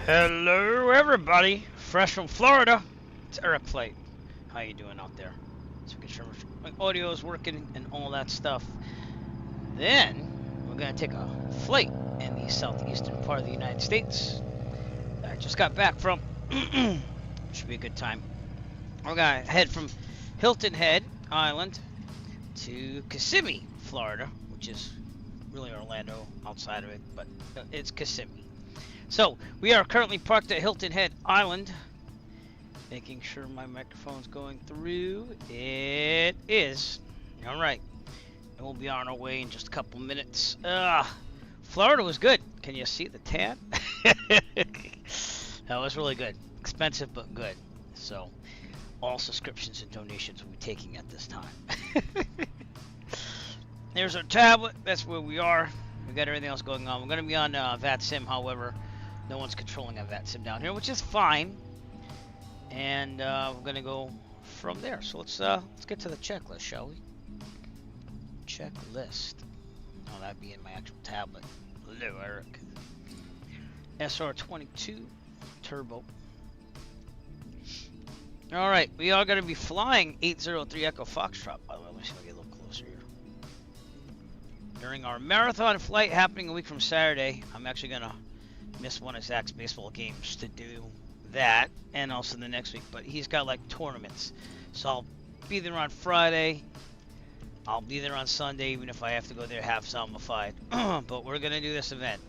Hello, everybody. Fresh from Florida. It's Eric Flight. How you doing out there? So we can sure my audio is working and all that stuff. Then we're gonna take a flight in the southeastern part of the United States. I just got back from. Should be a good time. We're gonna head from Hilton Head Island to Kissimmee, Florida, which is really Orlando outside of it, but it's Kissimmee. So, we are currently parked at Hilton Head Island. Making sure my microphone's going through. It is. Alright. And we'll be on our way in just a couple minutes. Florida was good. Can you see the tan? That was really good. Expensive, but good. So, all subscriptions and donations we'll be taking at this time. There's our tablet. That's where we are. We got everything else going on. We're going to be on VATSIM, however. No one's controlling a VATSIM down here, which is fine. And we're gonna go from there. So let's get to the checklist, shall we? Checklist. Oh, that'd be in my actual tablet. Hello, Eric. SR-22 Turbo. All right, we are gonna be flying 803 Echo Foxtrot. By the way, let me see if I get a little closer here. During our marathon flight happening a week from Saturday, I'm actually gonna miss one of Zach's baseball games to do that, and also the next week, but he's got like tournaments, so I'll be there on Friday. I'll be there on Sunday, even if I have to go there half zombified. But we're gonna do this event,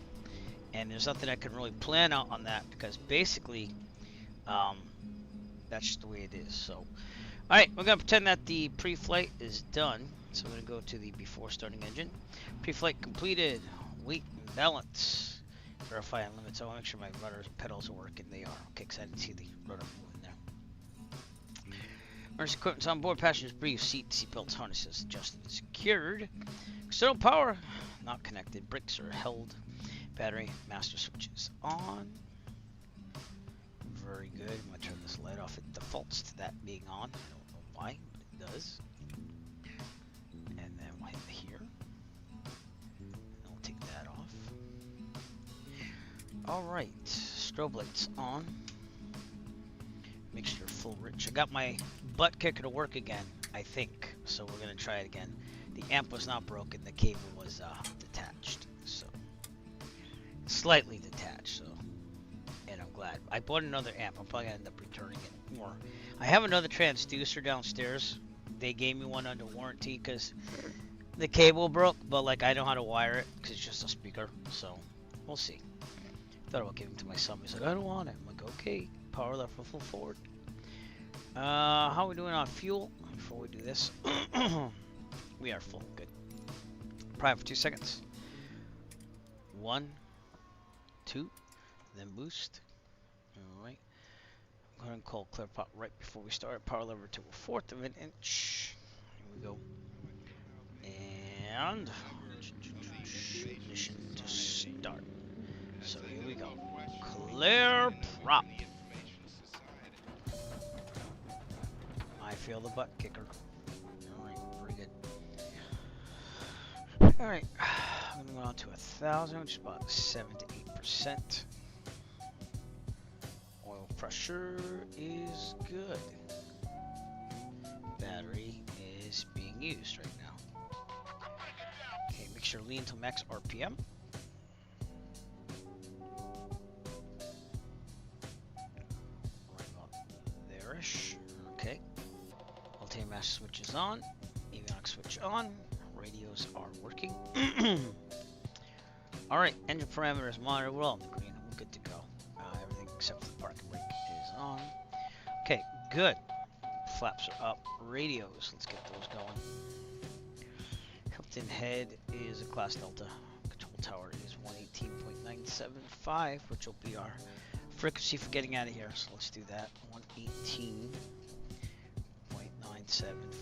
and there's nothing I can really plan out on that because basically that's just the way it is. So all right, we're gonna pretend that the pre-flight is done. So I'm gonna go to the before starting engine. Pre-flight completed. Weight and balance. Verify on limits. I want to make sure my rudders and pedals are working. They are. Okay, because I didn't see the rudder moving there. Emergency equipment's on board. Passengers brief. Seatbelts, harnesses adjusted and secured. External power not connected. Brakes are held. Battery master switches on. Very good. I'm going to turn this light off. It defaults to that being on. I don't know why, but it does. And then we'll hit here. And we'll take that off. Alright, strobe lights on. Mixture full rich. I got my butt kicker to work again, I think. So we're going to try it again. The amp was not broken, the cable was detached. So, slightly detached, so. And I'm glad. I bought another amp. I'm probably going to end up returning it more. I have another transducer downstairs. They gave me one under warranty because the cable broke, but like I know how to wire it because it's just a speaker. So, we'll see. Thought about giving it to my son. He's like, I don't want it. I'm like, okay, power left for full forward. How are we doing on fuel? Before we do this, we are full. Good. Prime for 2 seconds. 1, 2, then boost. All right. I'm going to call clear pop right before we start. Power lever to 1/4 of an inch. Here we go. And ignition to start. So here we go. Clear prop. I feel the butt kicker. Alright, pretty good. Alright, I'm gonna go on to 1,000, which is about 7 to 8%. Oil pressure is good. Battery is being used right now. Okay, make sure lean to max RPM. Okay. Ultimate master switch is on. Avionics switch on. Radios are working. Alright, engine parameters monitored. We're all in the green. We're good to go. Everything except for the parking brake is on. Okay, good. Flaps are up. Radios, let's get those going. Hilton Head is a Class Delta. Control tower is 118.975, which will be our frequency for getting out of here. So let's do that. 118.975.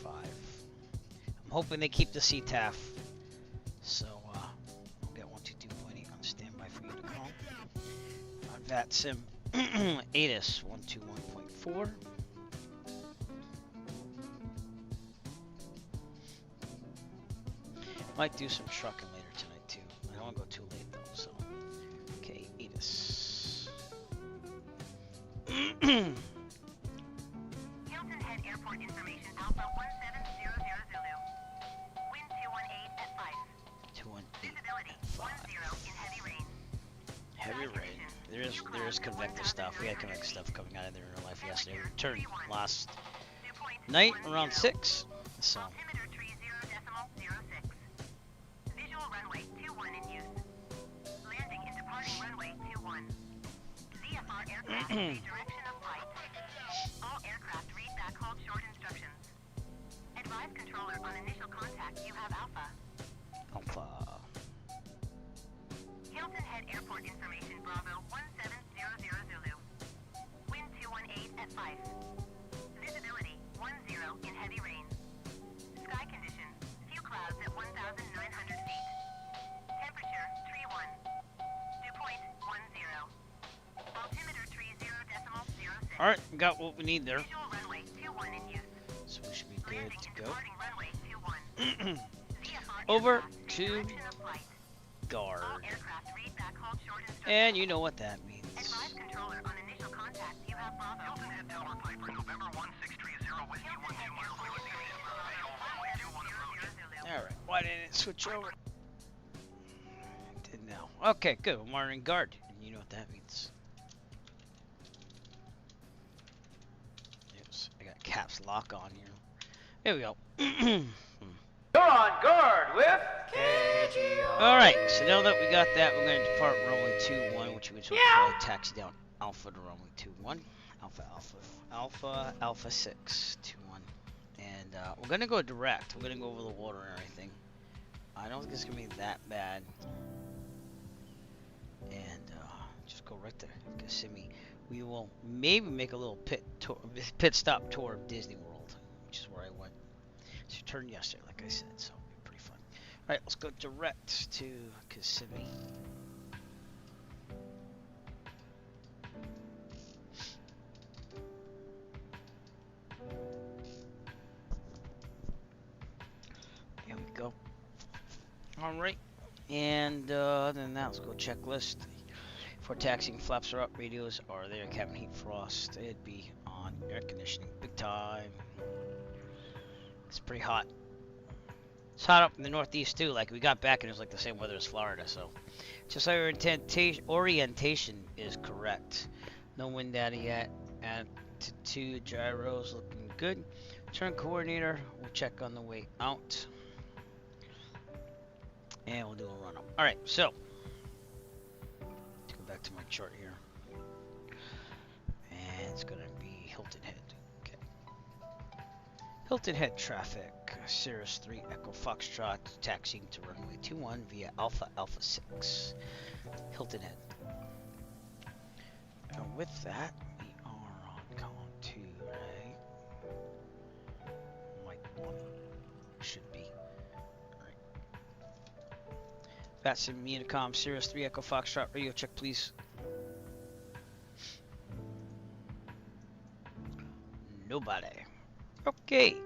I'm hoping they keep the CTAF. So we'll get 122.8 on standby for you to call. On VATSIM, ATIS 121.4. Might do some trucking later tonight too. I don't want to go too late though. So, okay, ATIS. Airport information, Alpha 1700 Zulu. Wind 218 at 5. 218 Visibility at 5. 10 in heavy rain. Heavy rain. There is convective stuff. We had convective stuff coming out of there in real life yesterday. We returned last night around 6. So. Altimeter 30.06. Visual runway 21 in use. Landing and departing runway 21. VFR aircraft read direction of flight. All aircraft read back hold short instructions. Advise controller on initial contact you have Alpha. Alpha. Hilton Head Airport information, Bravo 1700 Zulu. Wind 218 at 5. Visibility 10 in heavy rain. Sky conditions, few clouds at 1,900 feet. Temperature 31. Dew point 10. Altimeter 30.06. Alright, got what we need there. Visual runway 21 in use. So we should be good Landing to and go. departing runway 21. VFR Over aircraft read to direction of flight. All guard. aircraft read back hold short instructions. And you know what that means. Advise controller on initial contact. You have Bravo. Hilton Head Tower Piper, November 1630 Whiskey 12 miles west of Alright, why didn't it switch over? It did now. Okay, good. We're monitoring guard. And you know what that means. Yes, I got caps lock on here. There we go. You're on guard with KHXD. Alright, so now that we got that, we're going to depart runway 21, which we will probably taxi down Alpha to runway 21. Alpha 6, 21. And we're going to go direct. We're going to go over the water and everything. I don't think it's going to be that bad. And just go right there, Kissimmee. We will maybe make a little pit stop tour of Disney World, which is where I went. So returned yesterday, like I said, so it'll be pretty fun. Alright, let's go direct to Kissimmee. There we go. Alright, and other than that, let's go checklist. For taxiing, flaps are up, radios are there, cabin heat frost, it'd be on, air conditioning, big time. It's pretty hot. It's hot up in the northeast too, like we got back and it was like the same weather as Florida, so. Just like orientation is correct. No wind data yet, altitude gyros looking good. Turn coordinator, we'll check on the way out. And we'll do a run up. Alright, so. Let's go back to my chart here. And it's gonna be Hilton Head. Okay. Hilton Head traffic. Cirrus 3 Echo Foxtrot taxiing to runway 21 via Alpha 6. Hilton Head. And with that, we are on column 2, right? Might 1 should be. That's in Unicom, Cirrus 3 Echo Foxtrot, radio check please. Nobody. Okay.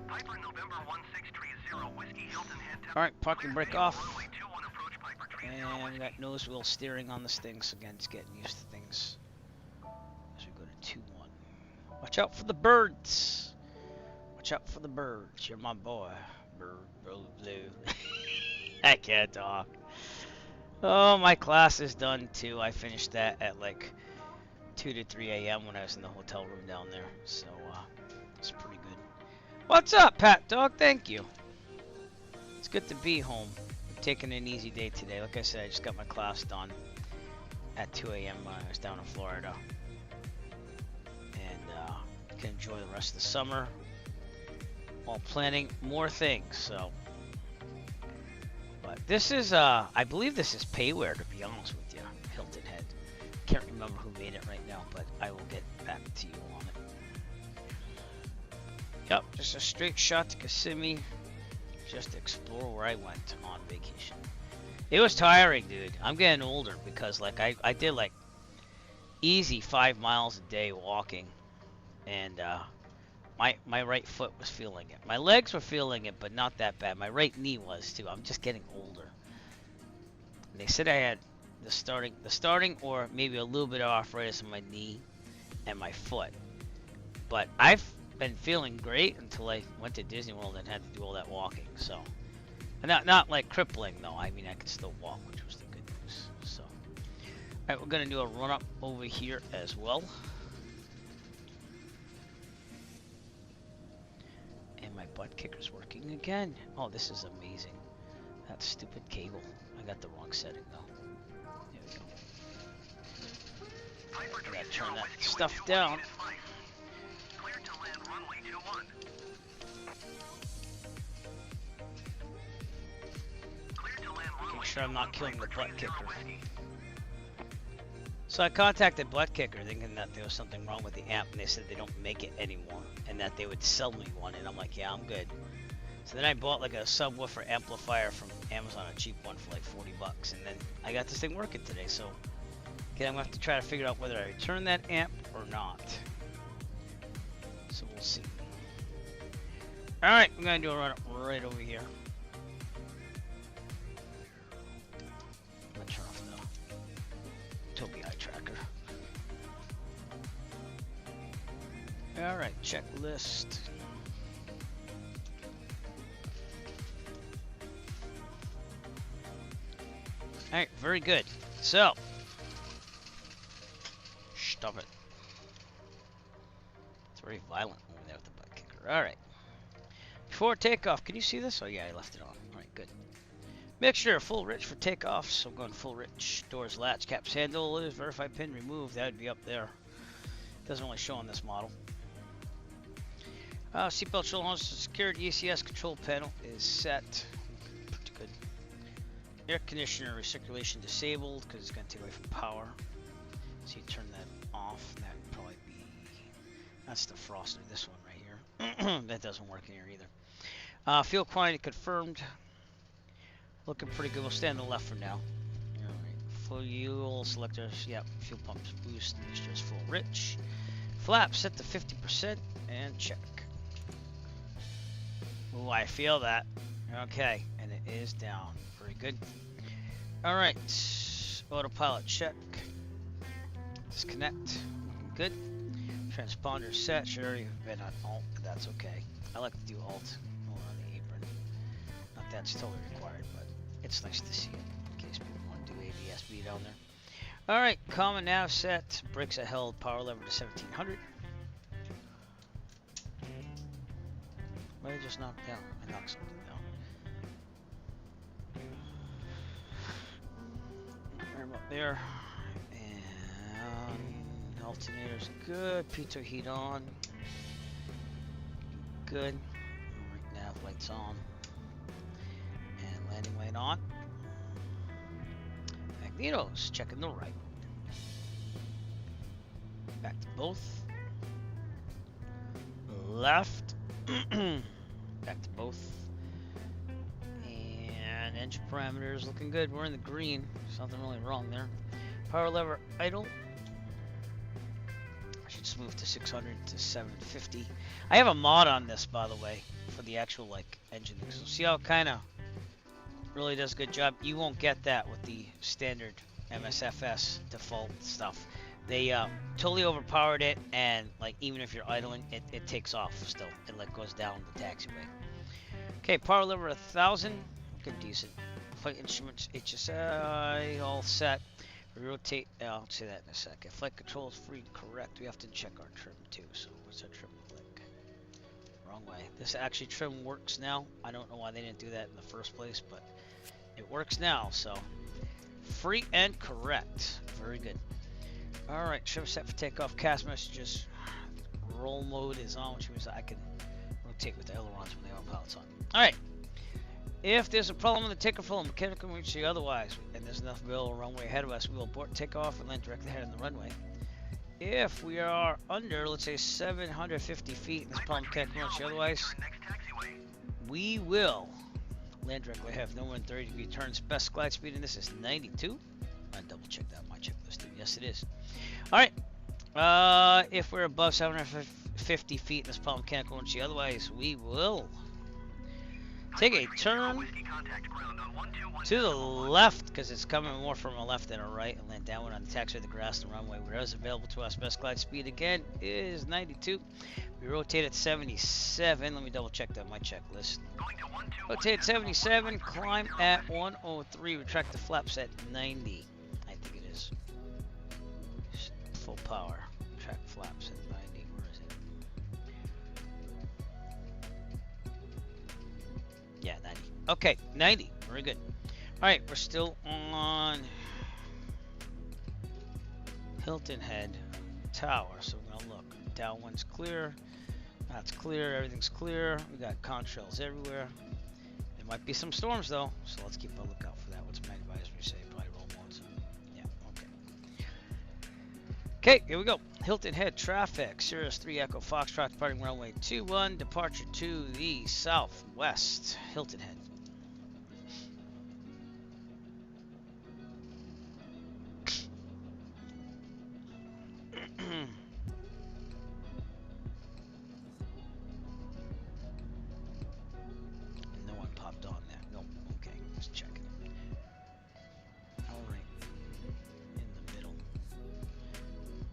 Piper, November 1630 Whiskey Hilton Head. Alright, parking brake off. Runway 21 approach, Piper, And we got nose wheel steering on this thing, so again, it's getting used to things. As we go to 2-1. Watch out for the birds. Watch out for the birds. You're my boy. Bird, blue. I can't talk. Oh, my class is done too. I finished that at like 2 to 3 a.m. when I was in the hotel room down there. So, it's pretty good. What's up, Pat Dog? Thank you. It's good to be home. I'm taking an easy day today. Like I said, I just got my class done at 2 a.m. when I was down in Florida. And can enjoy the rest of the summer while planning more things. So, but this is, I believe this is payware, to be honest with you, Hilton Head. Can't remember who made it right now, but I will get back to you on it. Yep, just a straight shot to Kissimmee, just to explore where I went on vacation. It was tiring, dude. I'm getting older because, like, I did, like, easy 5 miles a day walking, and, my right foot was feeling it. My legs were feeling it, but not that bad. My right knee was, too. I'm just getting older. And they said I had the starting or maybe a little bit of arthritis in my knee and my foot. But I've been feeling great until I went to Disney World and had to do all that walking. So, not like crippling though. I mean, I could still walk, which was the good news. So, all right, we're gonna do a run up over here as well. And my butt kicker's working again. Oh, this is amazing. That stupid cable. I got the wrong setting though. There we go. I gotta turn that stuff down. Making sure I'm not killing the butt kicker. So I contacted Butt Kicker thinking that there was something wrong with the amp, and they said they don't make it anymore and that they would sell me one, and I'm like, yeah, I'm good. So then I bought like a subwoofer amplifier from Amazon, a cheap one for like 40 bucks, and then I got this thing working today. So okay, I'm gonna have to try to figure out whether I return that amp or not. So we'll see. All right, I'm gonna do a run up right over here. I'm gonna turn off the Tobii eye tracker. All right, checklist. All right, very good. So, stop it. It's very violent over there with the butt kicker. All right. Before takeoff, can you see this? Oh yeah, I left it on. All right, good. Mixture, full rich for takeoff. So I'm going full rich. Doors latch, caps handle is verified pin removed. That would be up there. Doesn't really show on this model. Seatbelt shoulder harness secured. ECS control panel is set. Pretty good. Air conditioner recirculation disabled because it's going to take away from power. So you turn that off. That would probably be. That's the froster. This one right here. That doesn't work in here either. Fuel quantity confirmed. Looking pretty good. We'll stay on the left for now. Alright. Fuel selectors. Yep. Fuel pumps boost. Mixture is full rich. Flaps set to 50% and check. Ooh, I feel that. Okay. And it is down. Very good. Alright. Autopilot check. Disconnect. Looking good. Transponder set. Should already have been on alt, but that's okay. I like to do alt on the apron. Not that it's totally required, but it's nice to see it in case people want to do ABSB down there. Alright, common nav set. Brakes are held. Power lever to 1700. What did I just knock down? I knocked something down. Arm up there. And alternator's good. Pitot heat on. Good. Right, nav lights on. And landing light on. Magnetos, checking the right. Back to both. Left. Back to both. And engine parameters looking good. We're in the green. Something really wrong there. Power lever idle. I should smooth to 600 to 750. I have a mod on this, by the way, for the actual like engine. So see how it kind of really does a good job. You won't get that with the standard MSFS default stuff. They totally overpowered it, and like even if you're idling, it takes off still. It like goes down the taxiway. Okay, power lever 1000. Good, decent. Flight instruments HSI all set. Rotate. I'll say that in a second. Flight control is free to correct. We have to check our trim too. So what's our trim look like? Wrong way. This actually trim works now. I don't know why they didn't do that in the first place, but it works now. So free and correct. Very good. All right, trim set for takeoff. Cast messages. Roll mode is on, which means I can rotate with the ailerons when the autopilot's on. All right. If there's a problem in the takeoff or mechanical emergency otherwise, and there's enough available runway ahead of us, we will abort takeoff and land directly ahead on the runway. If we are under, let's say 750 feet, and there's a problem with mechanical emergency otherwise, we will land directly ahead. No more than 30 degree turns. Best glide speed in this is 92. I double check that on my checklist too. Yes, it is. All right. If we're above 750 feet, and there's a problem with mechanical emergency otherwise, we will Take a turn to the left because it's coming more from a left than a right, and land downward on the taxiway of the grass and runway. Where is available to us. Best glide speed again is 92. We rotate at 77. Let me double check that my checklist. Rotate at 77. Climb at 103. Retract the flaps at 90. I think it is. Full power. Retract flaps at 90. Where is it? Yeah, 90. Okay, 90. Very good. Alright, we're still on Hilton Head Tower. So we're going to look. Downwind's clear. That's clear. Everything's clear. We got contrails everywhere. There might be some storms though, so let's keep a lookout for that. What's my advisory say? Probably roll modes. Yeah, okay. Okay, here we go. Hilton Head traffic. Sirius 3 Echo Foxtrot departing runway 21. Departure to the southwest. Hilton Head. No one popped on there. Nope. Okay, just checking. Alright. In the middle.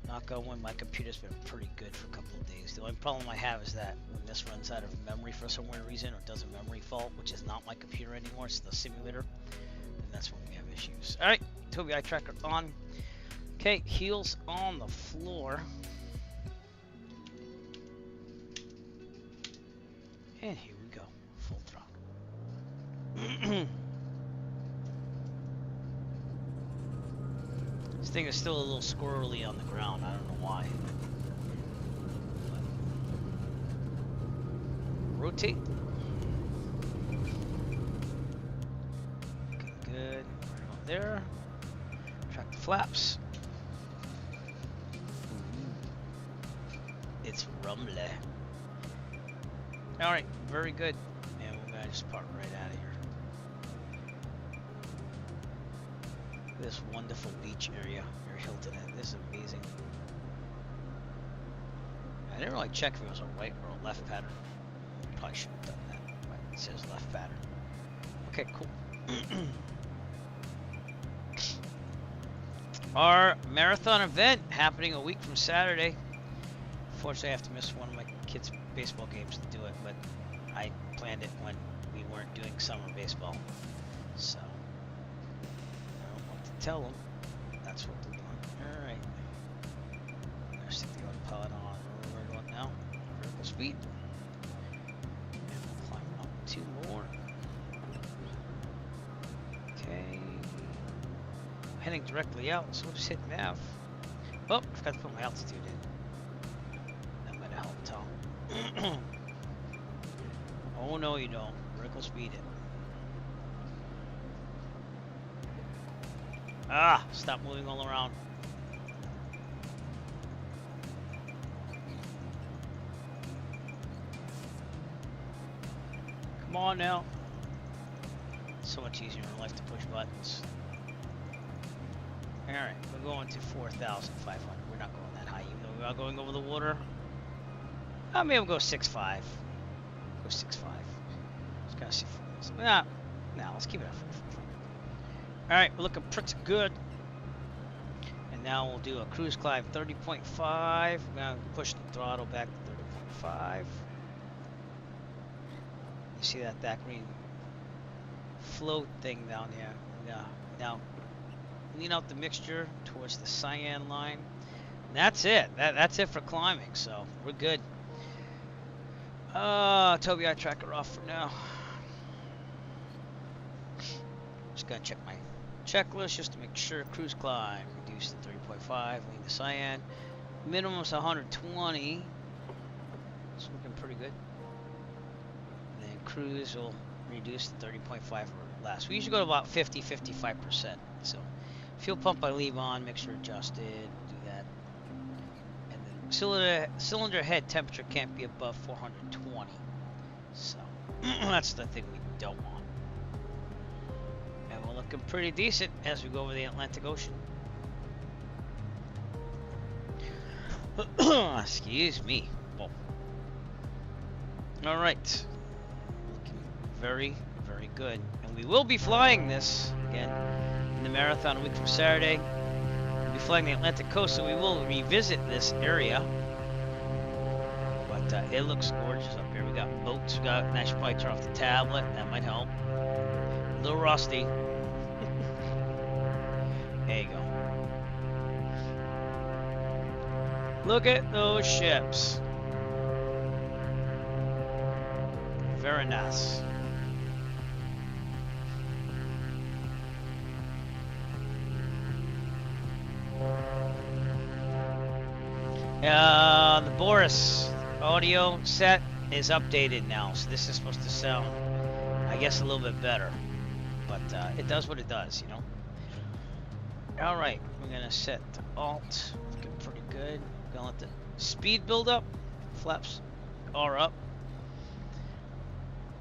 Knock on wood, my computer's been pretty good for a couple of days. The only problem I have is that when this runs out of memory for some weird reason, or does a memory fault, which is not my computer anymore, it's the simulator, and that's when we have issues. Alright, Tobii eye tracker on. Okay, heels on the floor. And here we go, full throttle. This thing is still a little squirrely on the ground, I don't know why. But rotate. Okay, good. Right on there. Track the flaps. It's rumbly. Alright, very good. And we're gonna just park right out of here. This wonderful beach area near Hilton Head. This is amazing. I didn't really check if it was a right or a left pattern. Probably should have done that, but it says left pattern. Okay, cool. Our marathon event happening a week from Saturday. Unfortunately, I have to miss one of my kids' baseball games to do it, but I planned it when we weren't doing summer baseball. So, I don't want to tell them. That's what they're doing. Alright. Let's stick the autopilot on. Where we're going now. Vertical speed. And we'll climb up 2 more. Okay. I'm heading directly out, so we'll just hit nav. Oh, I forgot to put my altitude in. Tom. Oh no, you don't. Vertical speed it. Ah! Stop moving all around. Come on now. So much easier in life to push buttons. Alright, we're going to 4,500. We're not going that high, even though we are going over the water. Maybe we'll go 6.5. Go 6.5. Just gotta see. Nah, let's keep it at 4.5. Alright, we're looking pretty good. And now we'll do a cruise climb 30.5. We're gonna push the throttle back to 30.5. You see that green float thing down there? Yeah. Now, lean out the mixture towards the cyan line. And that's it. That's it for climbing, so we're good. Tobii eye tracker off for now. Just gotta check my checklist just to make sure. Cruise climb, reduce to 3.5, lean the cyan. Minimum's 120. It's looking pretty good. And then cruise will reduce to 30.5 or less. We usually go to about 50-55%. So fuel pump I leave on, mixture adjusted, do that. Cylinder head temperature can't be above 420. So that's the thing we don't want. And we're looking pretty decent as we go over the Atlantic Ocean. Excuse me. Whoa. All right. Looking very, very good. And we will be flying this again in the marathon a week from Saturday. We'll be flying the Atlantic coast, so we will revisit this area. But it looks gorgeous up here. We got boats. We got. I should probably turn off the tablet. That might help. A little rusty. There you go. Look at those ships. Very nice. The Boris audio set is updated now, so this is supposed to sound, I guess, a little bit better. But it does what it does, you know. All right, we're gonna set to Alt. Looking pretty good. Gonna let the speed build up. Flaps are up.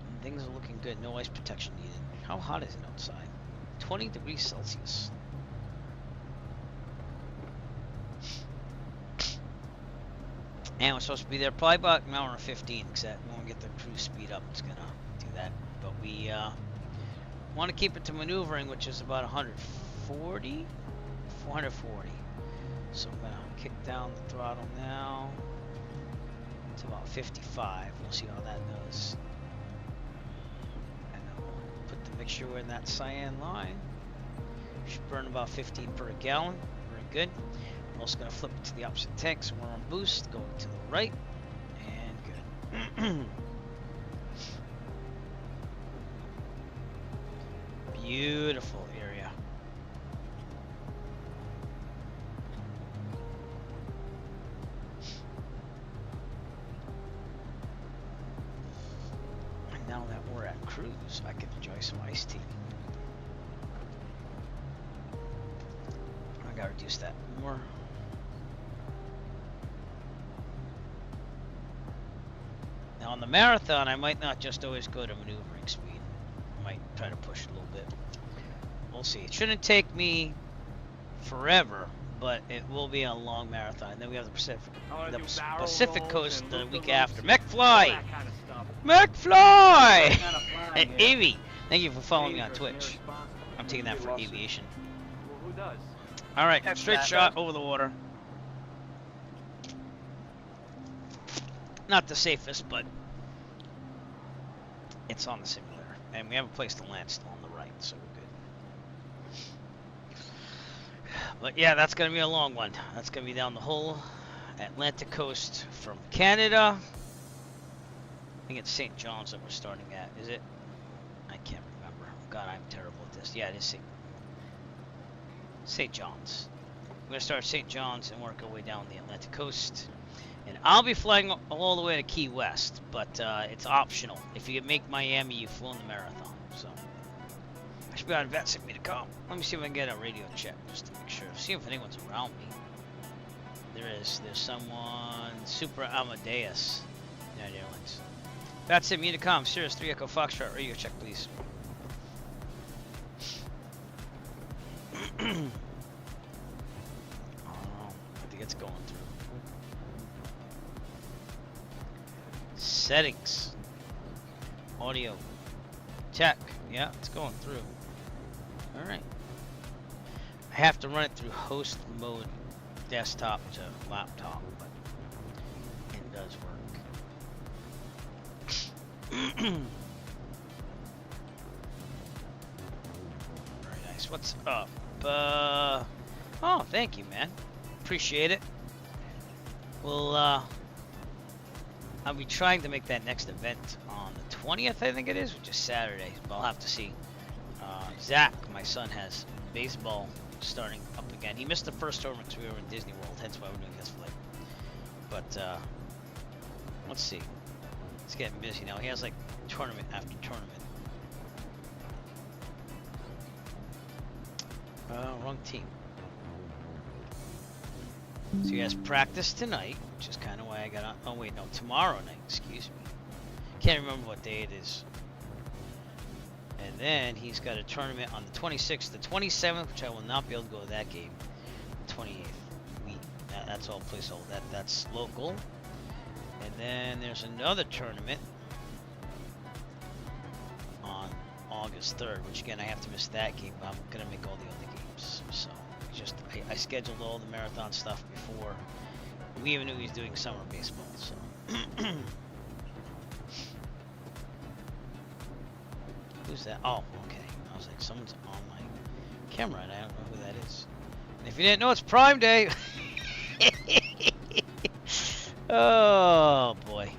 And things are looking good. No ice protection needed. How hot is it outside? 20 degrees Celsius. And we're supposed to be there probably about an hour and 15, because when we get the cruise speed up, it's gonna do that. But we want to keep it to maneuvering, which is about 440. So I'm gonna kick down the throttle now to about 55. We'll see how that goes. And then we'll put the mixture in that cyan line. Should burn about 15 per gallon. Very good. I'm also gonna flip it to the opposite tank, so we're on boost, going to the right, and good. Beautiful area. And now that we're at cruise, I can enjoy some iced tea. I gotta reduce that more. Now on the marathon, I might not just always go to maneuvering speed. I might try to push it a little bit. We'll see. It shouldn't take me forever, but it will be a long marathon. Then we have the Pacific Coast the week after. McFly! McFly! And Avy, thank you for following me on Twitch. I'm taking that for Aviation. Who does? All right, straight shot over the water. Not the safest, but it's on the simulator. And we have a place to land still on the right, so we're good. But yeah, that's going to be a long one. That's going to be down the whole Atlantic coast from Canada. I think it's St. John's that we're starting at, is it? I can't remember. God, I'm terrible at this. Yeah, it is St. John's. We're going to start at St. John's and work our way down the Atlantic coast. And I'll be flying all the way to Key West, but it's optional. If you make Miami, you've flown the marathon. So I should be on VetSimMeToCom. Let me see if I can get a radio check just to make sure. See if anyone's around me. There's someone. Super Amadeus. United Airlines. VetSimMeToCom. Sirius 3 Echo Foxtrot. Radio check, please. Oh, I think it's going through. Settings. Audio. Check. Yeah, it's going through. Alright. I have to run it through host mode, desktop to laptop, but it does work. Very nice. What's up? Oh, thank you, man. Appreciate it. Well, I'll be trying to make that next event on the 20th, I think it is, which is Saturday, but I'll have to see. Zach, my son, has baseball starting up again. He missed the first tournament because we were in Disney World, hence why we're doing this flight. But, let's see. It's getting busy now. He has, like, tournament after tournament. Wrong team. So he has practice tonight, which is kind of why I got on. Oh, wait, no, tomorrow night, excuse me. Can't remember what day it is. And then he's got a tournament on the 26th, the 27th, which I will not be able to go to that game. The 28th. That's all placeholder. That's local. And then there's another tournament August 3rd, which again I have to miss that game, but I'm gonna make all the other games. So just I scheduled all the marathon stuff before we even knew he was doing summer baseball. So who's that? Oh, okay. I was like, someone's on my camera, and I don't know who that is. And if you didn't know, it's Prime Day. Oh boy.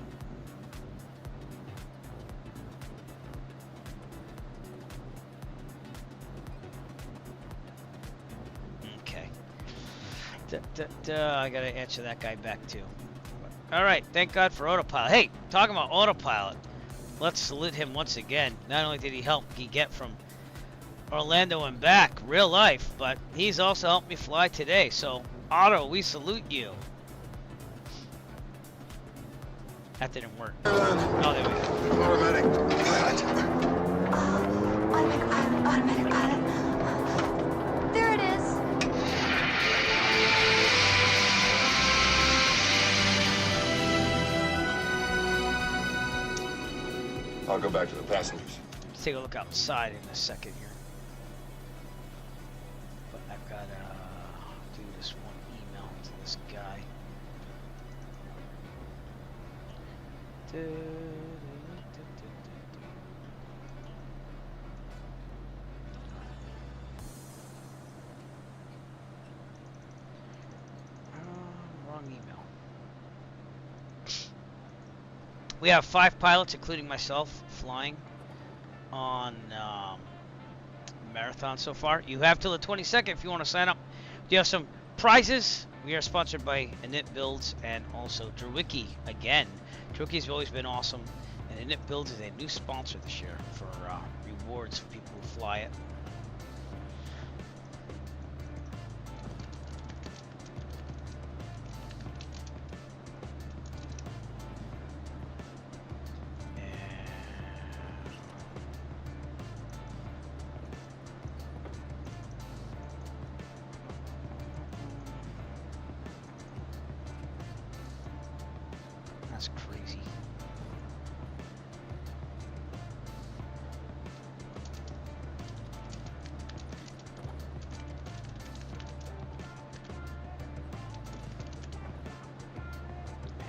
Okay. I gotta answer that guy back too. All right. Thank God for autopilot. Hey, talking about autopilot, let's salute him once again. Not only did he help me get from Orlando and back, real life, but he's also helped me fly today. So, Otto, we salute you. That didn't work. Oh, there we go. Automatic pilot. Automatic pilot. There it is. I'll go back to the passengers. Let's take a look outside in a second here. But I've got to do this one email to this guy. Wrong email. We have 5 pilots, including myself, flying on marathon so far. You have till the 22nd if you want to sign up. Do you have some prizes? We are sponsored by Init Builds and also Drewicki again. Drewicki's always been awesome, and Init Builds is a new sponsor this year for rewards for people who fly it. That's crazy.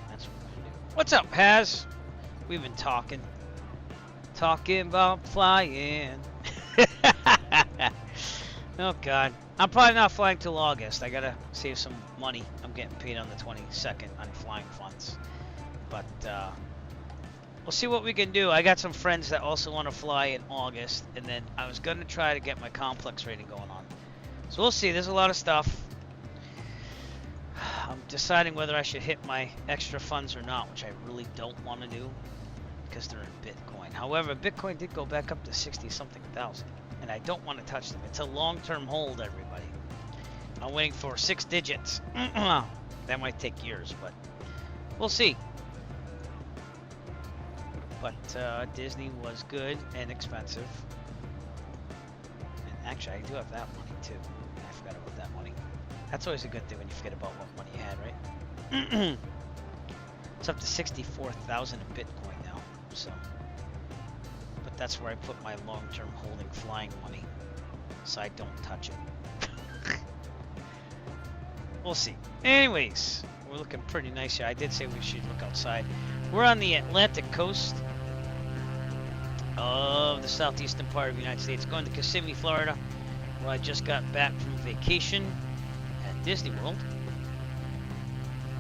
That's what we're gonna do. What's up, Haz? We've been talking about flying. Oh God, I'm probably not flying till August. I gotta save some money. I'm getting paid on the 22nd on flying funds. But we'll see what we can do. I got some friends that also want to fly in August, and then I was going to try to get my complex rating going on. So we'll see. There's a lot of stuff. I'm deciding whether I should hit my extra funds or not, which I really don't want to do because they're in Bitcoin. However, Bitcoin did go back up to 60-something thousand, and I don't want to touch them. It's a long-term hold, everybody. I'm waiting for 6 digits. That might take years, but we'll see. But Disney was good and expensive. And actually, I do have that money too. I forgot about that money. That's always a good thing when you forget about what money you had, right? It's up to 64,000 in Bitcoin now. So, but that's where I put my long-term holding flying money, so I don't touch it. We'll see. Anyways, we're looking pretty nice here. I did say we should look outside. We're on the Atlantic coast of the southeastern part of the United States, going to Kissimmee, Florida, where I just got back from vacation at Disney World.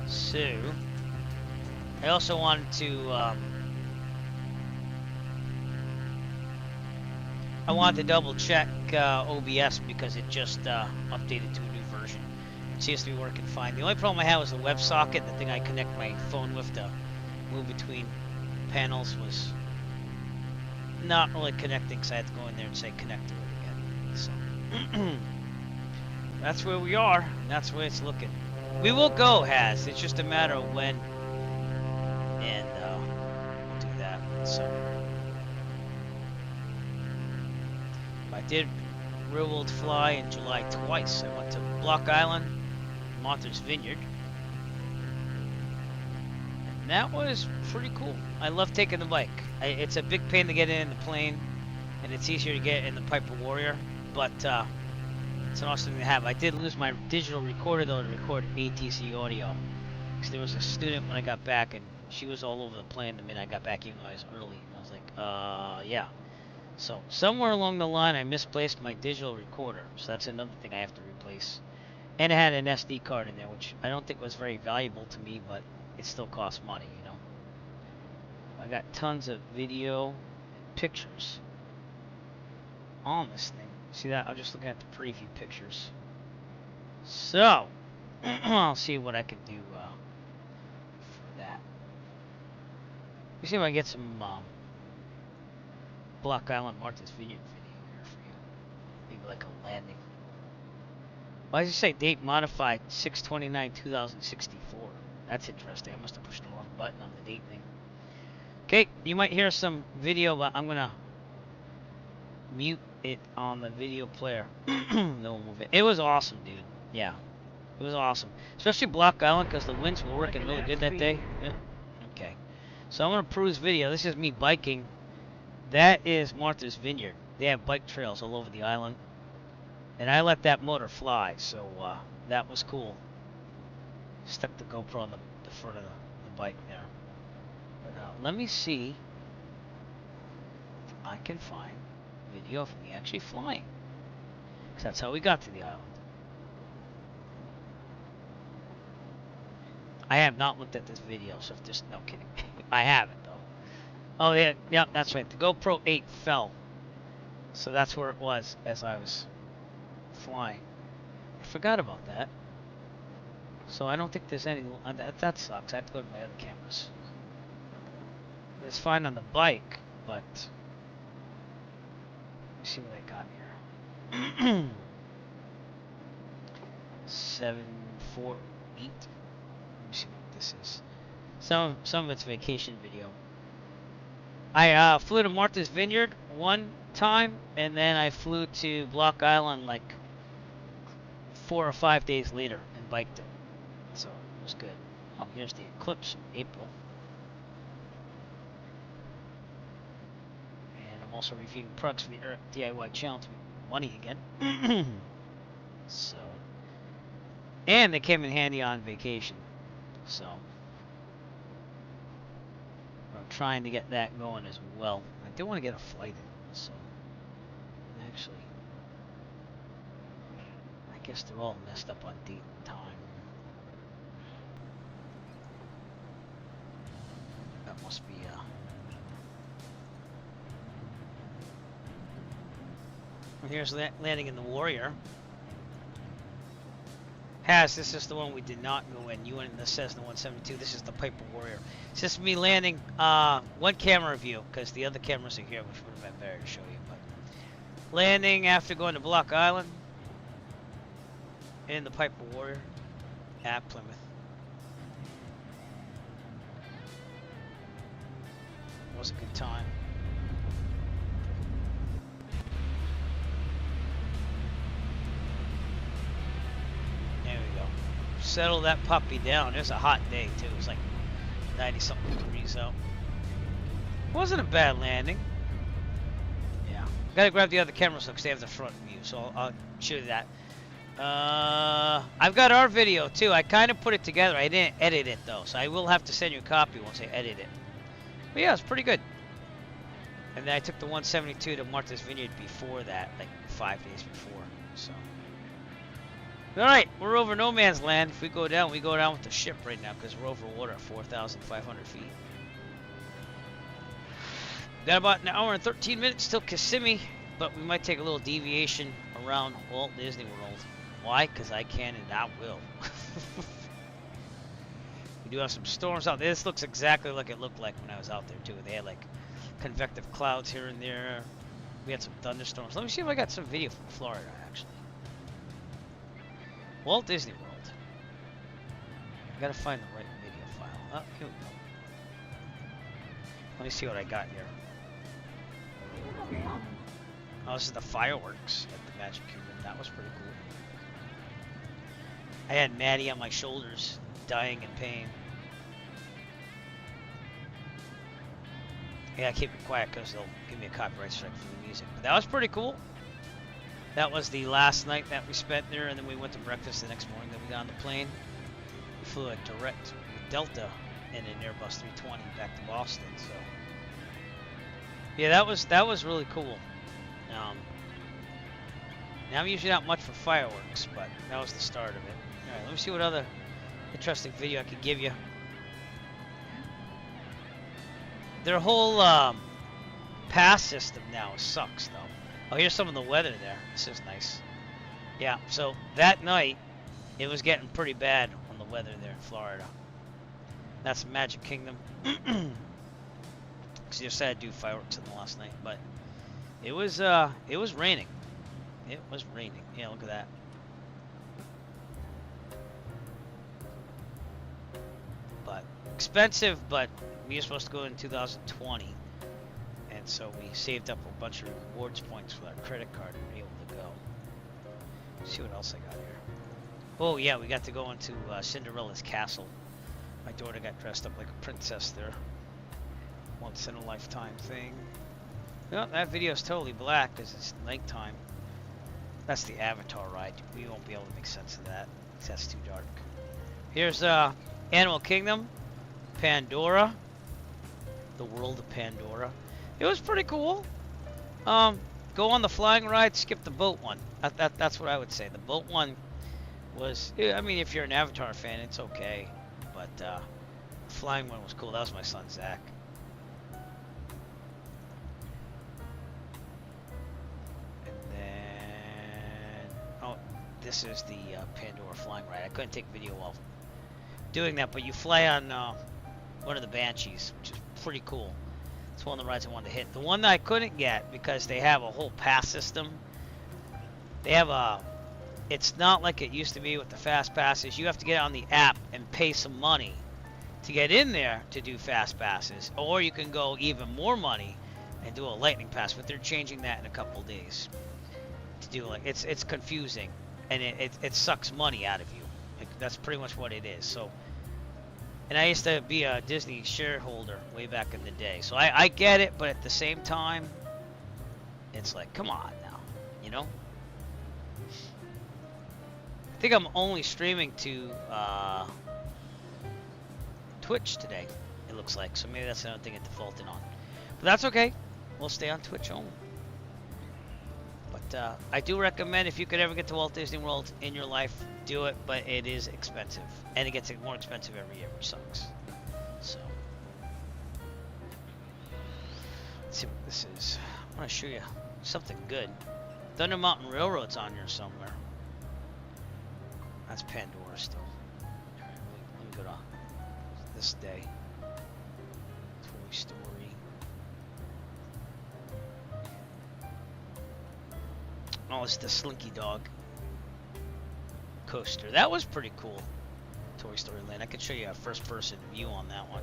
So, I also wanted to, I wanted to double check OBS because it just updated to a new version. It seems to be working fine. The only problem I had was the WebSocket, the thing I connect my phone with to move between panels, was not really connecting, so I had to go in there and say connect to it again. So that's where we are, and that's where it's looking. We will go, Haz. It's just a matter of when, and we'll do that. So I did real world fly in July twice. I went to Block Island, Martha's Vineyard. That was pretty cool. I love taking the bike. It's a big pain to get in the plane, and it's easier to get in the Piper Warrior, but it's an awesome thing to have. I did lose my digital recorder though to record ATC audio, because there was a student when I got back, and she was all over the plane the minute I got back, even though I was early. I was like, yeah. So somewhere along the line, I misplaced my digital recorder, so that's another thing I have to replace. And it had an SD card in there, which I don't think was very valuable to me, but it still costs money, you know. I got tons of video and pictures on this thing. See that? I'm just looking at the preview pictures. So, I'll see what I can do for that. Let me see if I can get some Block Island Martha's Vineyard video here for you. Maybe like a landing. Why does it say date modified 6/29/2064? That's interesting. I must have pushed the wrong button on the date thing. Okay, you might hear some video, but I'm gonna mute it on the video player. No move it. It was awesome, dude. Yeah, it was awesome. Especially Block Island, because the winds were working really good that day. Yeah. Okay, so I'm gonna peruse video. This is me biking. That is Martha's Vineyard. They have bike trails all over the island. And I let that motor fly, so that was cool. Stuck the GoPro on the front of the bike there. But let me see if I can find video of me actually flying. Because that's how we got to the island. I have not looked at this video, so if there's no kidding. I haven't, though. Oh, yeah, that's right. The GoPro 8 fell. So that's where it was as I was flying. I forgot about that. So I don't think there's any... that sucks. I have to go to my other cameras. It's fine on the bike, but... Let me see what I got here. 748. Let me see what this is. Some of it's vacation video. I flew to Martha's Vineyard one time, and then I flew to Block Island like 4 or 5 days later and biked it. So it was good. Oh, here's the eclipse in April. And I'm also reviewing products for the Earth DIY channel to make money again. So, and they came in handy on vacation. So I'm trying to get that going as well. I do want to get a flight in, so actually, I guess they're all messed up on date and time. That must be well, here's landing in the Warrior. This is the one we did not go in. You went in the Cessna 172. This is the Piper Warrior. It's just me landing one camera view, because the other cameras are here, which would have been better to show you. But landing after going to Block Island in the Piper Warrior at Plymouth. It was a good time. There we go. Settle that puppy down. It was a hot day too. It was like 90-something degrees out. Wasn't a bad landing. Yeah. Gotta grab the other cameras because they have the front view, so I'll show you that. I've got our video too. I kind of put it together. I didn't edit it though, so I will have to send you a copy once I edit it. But yeah, it's pretty good. And then I took the 172 to Martha's Vineyard before that, like 5 days before. So, all right, we're over no man's land. If we go down with the ship right now because we're over water at 4,500 feet. Got about an hour and 13 minutes till Kissimmee, but we might take a little deviation around Walt Disney World. Why? Because I can and I will. We do have some storms out there. This looks exactly like it looked like when I was out there too. They had like convective clouds here and there. We had some thunderstorms. Let me see if I got some video from Florida actually. Walt Disney World. I gotta find the right video file. Oh, here we go. Let me see what I got here. Oh, this is the fireworks at the Magic Kingdom. That was pretty cool. I had Maddie on my shoulders, dying in pain. Yeah, I keep it quiet because they'll give me a copyright strike for the music. But that was pretty cool. That was the last night that we spent there, and then we went to breakfast the next morning. Then we got on the plane. We flew a direct Delta in an Airbus 320 back to Boston. So yeah, that was really cool. Now I'm usually not much for fireworks, but that was the start of it. All right, let me see what other interesting video I can give you. Their whole pass system now sucks, though. Oh, here's some of the weather there. This is nice. Yeah, so that night, it was getting pretty bad on the weather there in Florida. That's Magic Kingdom. Because you decided to do fireworks in the last night, but it was raining. It was raining. Yeah, look at that. But expensive, but we were supposed to go in 2020, and so we saved up a bunch of rewards points for our credit card and be able to go. Let's see what else I got here. Oh yeah, we got to go into Cinderella's castle. My daughter got dressed up like a princess there. Once in a lifetime thing. Well, that video is totally black because it's nighttime. That's the Avatar ride. We won't be able to make sense of that because that's too dark. Here's Animal Kingdom, Pandora, the world of Pandora. It was pretty cool. Go on the flying ride, skip the boat one. That's what I would say. The boat one was, I mean, if you're an Avatar fan, it's okay. But the flying one was cool. That was my son, Zach. And then, oh, this is the Pandora flying ride. I couldn't take video while doing that, but you fly on one of the Banshees, which is pretty cool. It's one of the rides I wanted to hit. The one that I couldn't get because they have a whole pass system. They have a, it's not like it used to be with the fast passes. You have to get on the app and pay some money to get in there to do fast passes, or you can go even more money and do a lightning pass. But they're changing that in a couple of days to do like it's confusing and it sucks money out of you. Like, that's pretty much what it is. So. And I used to be a Disney shareholder way back in the day. So I get it, but at the same time, it's like, come on now, you know? I think I'm only streaming to Twitch today, it looks like. So maybe that's another thing it defaulted on. But that's okay. We'll stay on Twitch only. But I do recommend, if you could ever get to Walt Disney World in your life, do it, but it is expensive. And it gets more expensive every year, which sucks. So, let's see what this is. I want to show you something good. Thunder Mountain Railroad's on here somewhere. That's Pandora still. Alright, let me go to this day. Toy Story. Oh, it's the Slinky Dog coaster. That was pretty cool. Toy Story Land. I could show you a first-person view on that one.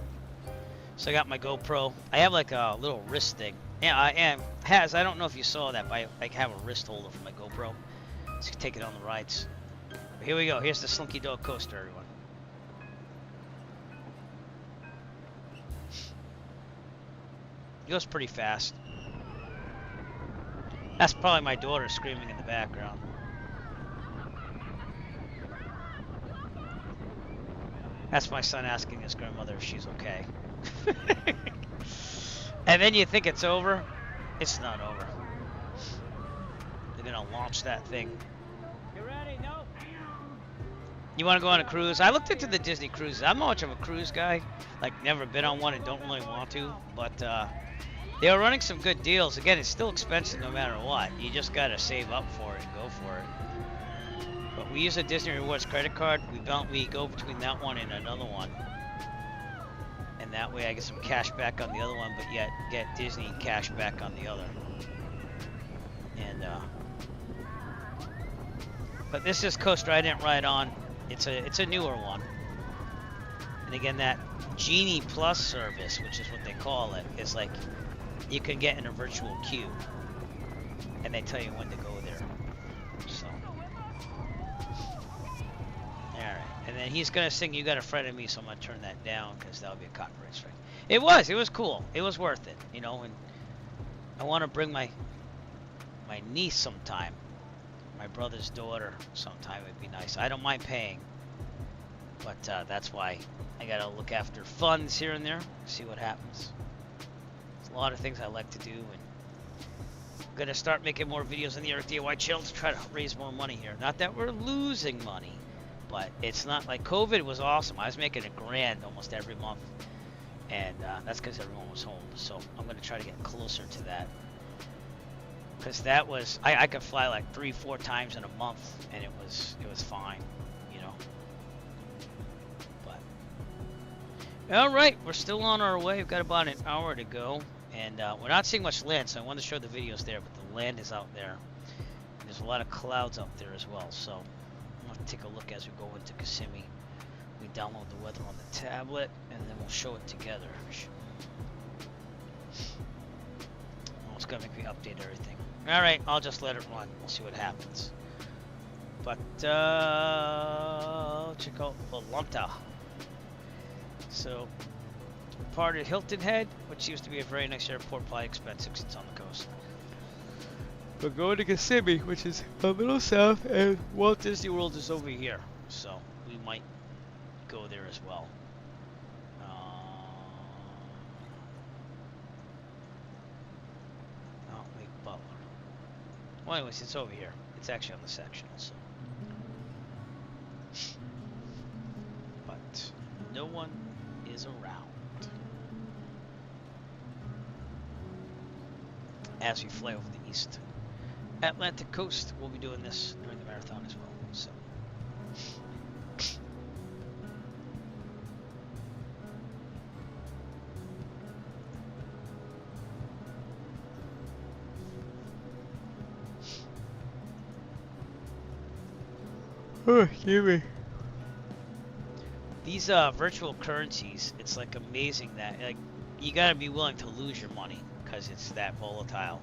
So I got my GoPro. I have like a little wrist thing. Yeah, I am. I don't know if you saw that, but I have a wrist holder for my GoPro. So you can take it on the rides. But here we go. Here's the Slinky Dog coaster, everyone. It goes pretty fast. That's probably my daughter screaming in the background. That's my son asking his grandmother if she's okay. And then you think it's over. It's not over. They're gonna launch that thing. You ready? No. You want to go on a cruise? I looked into the Disney cruises. I'm not much of a cruise guy. Like, never been on one and don't really want to. But they are running some good deals. Again, it's still expensive no matter what. You just gotta save up for it and go for it. But we use a Disney Rewards credit card. We go between that one and another one. And that way I get some cash back on the other one, but yet get Disney cash back on the other. And but this is coaster I didn't ride on. It's a newer one. And again, that Genie Plus service, which is what they call it, is like you can get in a virtual queue, and they tell you when to go there. So, all right. And then he's gonna sing "You Got a Friend in Me," so I'm gonna turn that down because that'll be a copyright strike. It was cool. It was worth it, you know. And I want to bring my niece sometime, my brother's daughter sometime. It'd be nice. I don't mind paying, but that's why I gotta look after funds here and there, see what happens. There's a lot of things I like to do, and I'm gonna start making more videos on the Eric DIY channel to try to raise more money here. Not that we're losing money, but it's not like COVID was awesome. I was making $1,000 almost every month, and that's because everyone was home. So I'm gonna try to get closer to that, because that was I could fly like 3-4 times in a month, and it was fine, you know. But all right, we're still on our way. We've got about an hour to go, and we're not seeing much land, so I wanted to show the videos there, but the land is out there. And there's a lot of clouds out there as well, so I'm gonna take a look as we go into Kissimmee. We download the weather on the tablet, and then we'll show it together. Oh, it's gonna make me update everything. All right, I'll just let it run. We'll see what happens. But check out Volunta. So, part of Hilton Head, which seems to be a very nice airport, probably expensive because it's on the coast. We're going to Kissimmee, which is a little south, and Walt Disney World is over here, so we might go there as well. Lake Butler. Well, anyways, it's over here. It's actually on the sectional, so. But no one is around as we fly over the east Atlantic coast. We'll be doing this during the marathon as well, so. Oh, excuse me. These virtual currencies, it's like amazing that like you gotta be willing to lose your money because it's that volatile.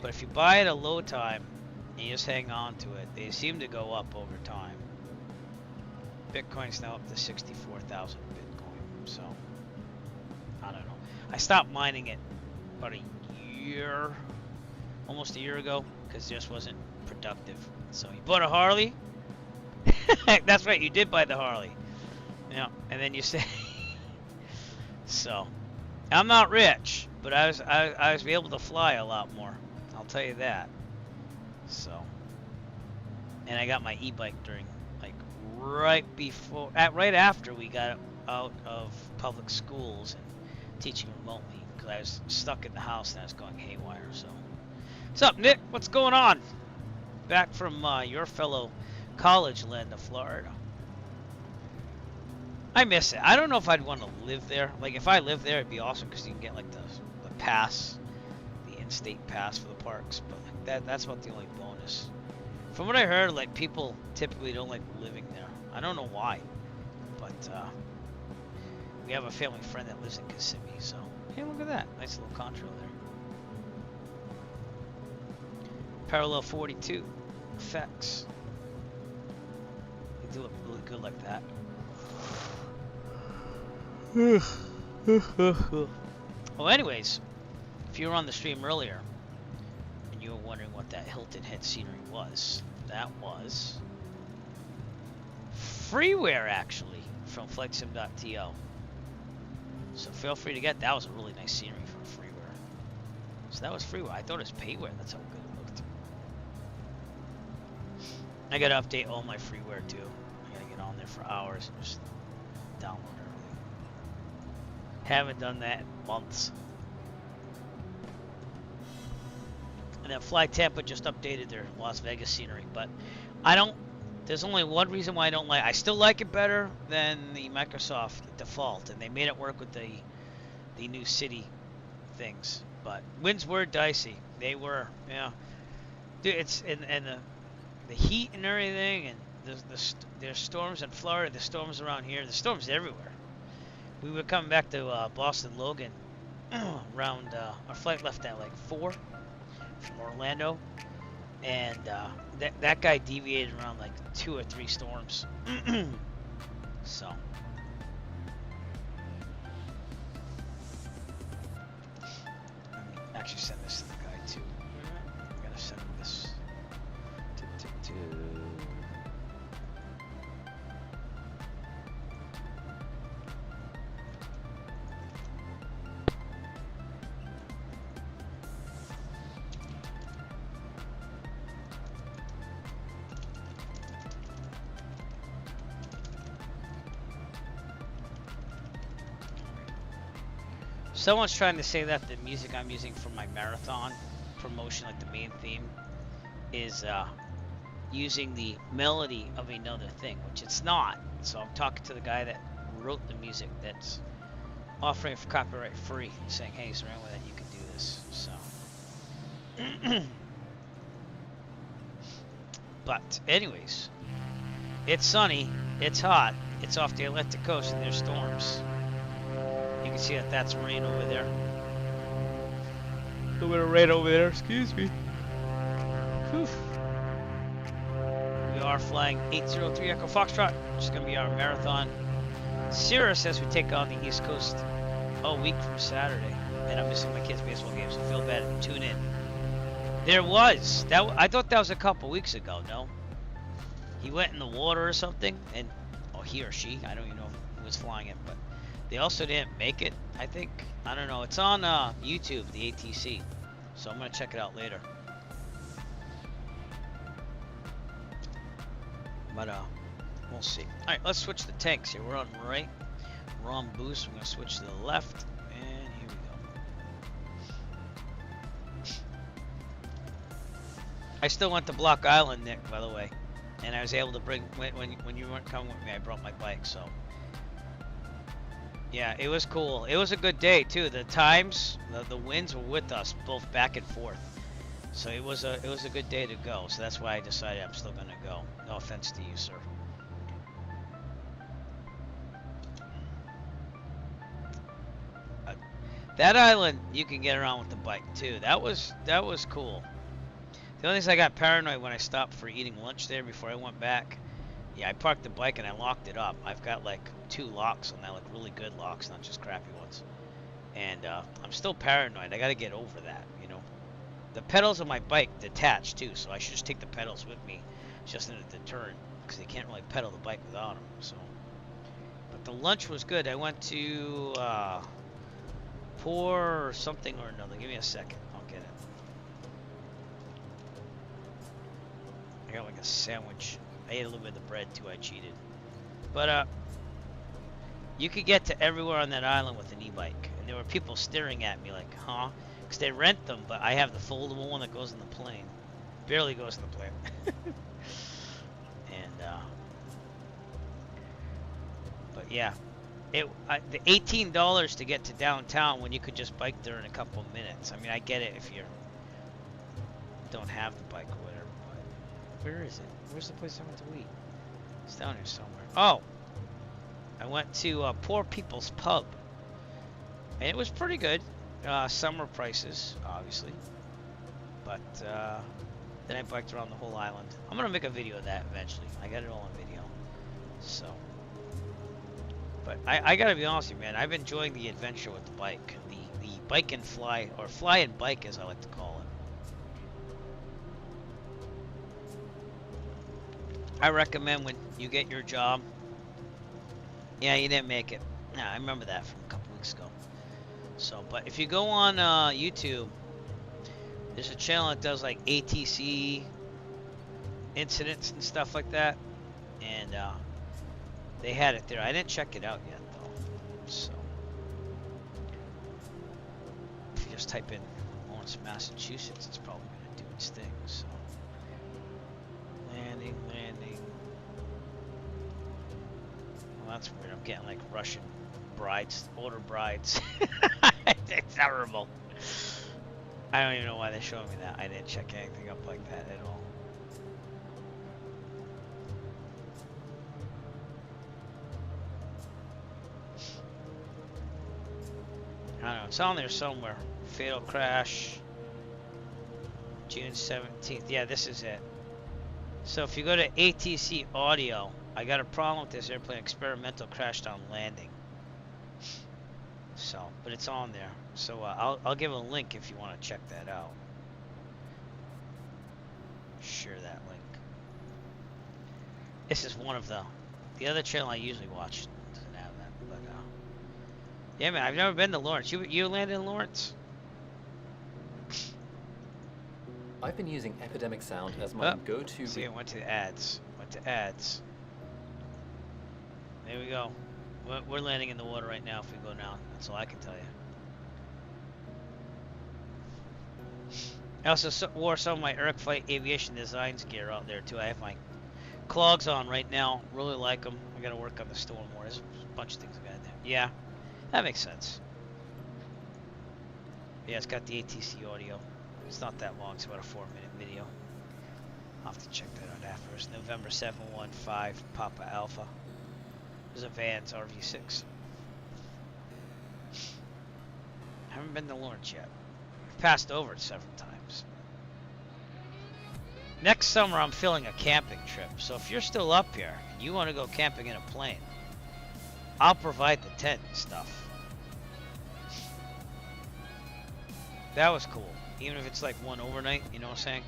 But if you buy it at a low time and you just hang on to it, they seem to go up over time. Bitcoin's now up to 64,000 Bitcoin, so I don't know. I stopped mining it about almost a year ago, because it just wasn't productive. So you bought a Harley? That's right, you did buy the Harley. Yeah, and then you say, so I'm not rich, but I was able to fly a lot more. I'll tell you that. So, and I got my e-bike during like right after we got out of public schools and teaching remotely, because I was stuck in the house and I was going haywire. So, what's up, Nick? What's going on? Back from your fellow college land of Florida. I miss it. I don't know if I'd want to live there. Like, if I lived there, it'd be awesome because you can get like the pass, the in-state pass for the parks. But like that's about the only bonus. From what I heard, like people typically don't like living there. I don't know why, but we have a family friend that lives in Kissimmee. So hey, look at that, nice little contrail there. Parallel 42 effects. They do look really good like that. Well, anyways, if you were on the stream earlier and you were wondering what that Hilton Head scenery was, that was freeware, actually, from flightsim.to. So feel free to get that. Was a really nice scenery from freeware. So that was freeware. I thought it was payware. That's how good it looked. I gotta update all my freeware too. I gotta get on there for hours and just download it. Haven't done that in months. And then Fly Tampa just updated their Las Vegas scenery, but there's only one reason why I don't like. I still like it better than the Microsoft default, and they made it work with the new city things. But winds were dicey. They were, yeah. Dude, it's and the heat and everything, and there's storms in Florida. The storms around here. The storms everywhere. We were coming back to Boston Logan around, our flight left at like 4 from Orlando, and that guy deviated around like 2 or 3 storms. So actually send this to the guy too. I gotta send him this. Someone's trying to say that the music I'm using for my marathon promotion, like the main theme, is using the melody of another thing, which it's not. So I'm talking to the guy that wrote the music that's offering it for copyright free, saying, hey, is there any way that you can do this? So, but anyways, it's sunny, it's hot, it's off the Atlantic coast, and there's storms. You can see that that's rain over there. A little bit of rain over there, excuse me. Whew. We are flying 803 Echo Foxtrot, which is going to be our marathon. Cirrus as we take on the East Coast all week from Saturday. And I'm missing my kids' baseball game, so feel bad. Tune in. There was. I thought that was a couple weeks ago, no? He went in the water or something, and he or she, I don't even know who was flying it, but they also didn't make it, I think. I don't know. It's on YouTube, the ATC. So I'm going to check it out later. But we'll see. Alright, let's switch the tanks here. We're on right. We're on boost. We're going to switch to the left. And here we go. I still went to Block Island, Nick, by the way. And I was able to bring, when you weren't coming with me, I brought my bike, so. Yeah, it was cool. It was a good day too. The times, the winds were with us both back and forth, so it was a good day to go. So that's why I decided I'm still gonna go. No offense to you, sir. That island you can get around with the bike too. That was cool. The only thing is I got paranoid when I stopped for eating lunch there before I went back. Yeah, I parked the bike and I locked it up. I've got like 2 locks on that, like really good locks, not just crappy ones. And I'm still paranoid. I got to get over that, you know. The pedals of my bike detach too, so I should just take the pedals with me, just in a deterrent, because they can't really pedal the bike without them. So, but the lunch was good. I went to Pour or something or another. Give me a second. I'll get it. I got like a sandwich. I ate a little bit of the bread too. I cheated. But you could get to everywhere on that island with an e-bike, and there were people staring at me like, huh? Because they rent them, but I have the foldable one that goes in the plane. Barely goes in the plane. And but yeah, the $18 to get to downtown when you could just bike there in a couple of minutes. I mean, I get it if you don't have the bike or whatever. But where is it? Where's the place I went to eat? It's down here somewhere. Oh, I went to Poor People's Pub, and it was pretty good. Summer prices, obviously, but then I biked around the whole island. I'm gonna make a video of that eventually. I got it all on video, so. But I gotta be honest with you, man. I've been enjoying the adventure with the bike, the bike and fly, or fly and bike, as I like to call it. I recommend when you get your job. Yeah, you didn't make it. Yeah, I remember that from a couple weeks ago. So, but if you go on YouTube, there's a channel that does like ATC incidents and stuff like that, and they had it there. I didn't check it out yet though. So, if you just type in Lawrence, Massachusetts, it's probably gonna do its thing. So, landing. Well, that's weird. I'm getting like Russian brides, order brides. It's terrible. I don't even know why they're showing me that. I didn't check anything up like that at all. I don't know. It's on there somewhere. Fatal crash. June 17th. Yeah, this is it. So if you go to ATC audio, I got a problem with this airplane. Experimental crashed on landing. So, but it's on there. So I'll give a link if you want to check that out. Share that link. This is one of the other channel I usually watch doesn't have that, but yeah, man, I've never been to Lawrence. You landed in Lawrence? I've been using Epidemic Sound as my go-to. See, I went to the ads. Went to ads. There we go. We're landing in the water right now. If we go down, that's all I can tell you. I also wore some of my Eric Fight Aviation Designs gear out there too. I have my clogs on right now. Really like them. I gotta work on the storm more. There's a bunch of things I gotta do. Yeah, that makes sense. Yeah, it's got the ATC audio. It's not that long. It's about a 4-minute video. I'll have to check that out after. It's November 715 Papa Alpha. There's a Vans RV6. Haven't been to Lawrence yet. Passed over it several times. Next summer I'm filling a camping trip, so if you're still up here and you want to go camping in a plane, I'll provide the tent and stuff. That was cool, even if it's like one overnight, you know what I'm saying?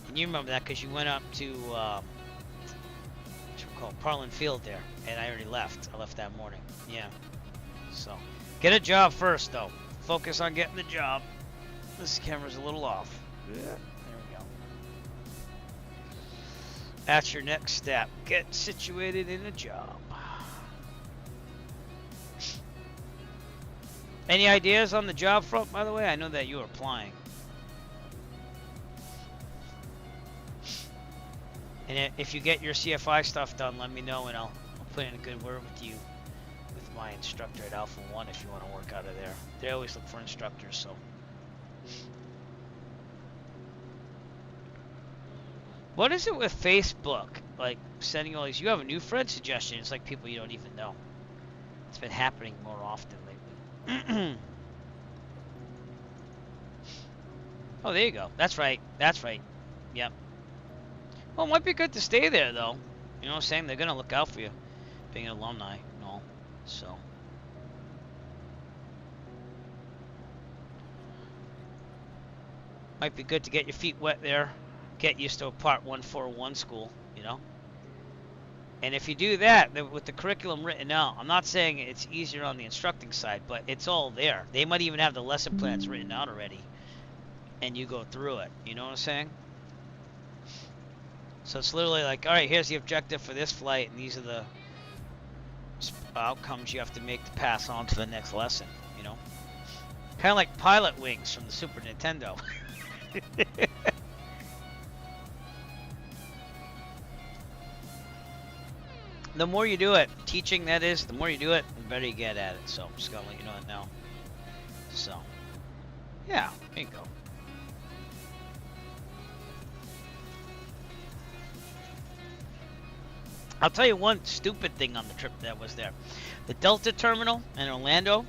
And you remember that because you went up to what you call Parlin Field there, and I already left. I left that morning. Yeah. So get a job first though. Focus on getting the job. This camera's a little off. Yeah. There we go. That's your next step. Get situated in a job. Any ideas on the job front, by the way? I know that you are applying. And if you get your CFI stuff done, let me know and I'll put in a good word with you with my instructor at Alpha 1 if you want to work out of there. They always look for instructors, so. What is it with Facebook? Like sending all these, you have a new friend suggestion. It's like people you don't even know. It's been happening more often lately. Oh, there you go. That's right. That's right. Yep. Well, it might be good to stay there, though. You know what I'm saying? They're going to look out for you, being an alumni and all. So. Might be good to get your feet wet there. Get used to a Part 141 school, you know? And if you do that, with the curriculum written out, I'm not saying it's easier on the instructing side, but it's all there. They might even have the lesson plans written out already. And you go through it. You know what I'm saying? So it's literally like, all right, here's the objective for this flight, and these are the outcomes you have to make to pass on to the next lesson, you know? Kind of like Pilot Wings from the Super Nintendo. The more you do it, teaching that is, the more you do it, the better you get at it. So I'm just gonna let you know that now. So, yeah, there you go. I'll tell you one stupid thing on the trip that was there. The Delta terminal in Orlando,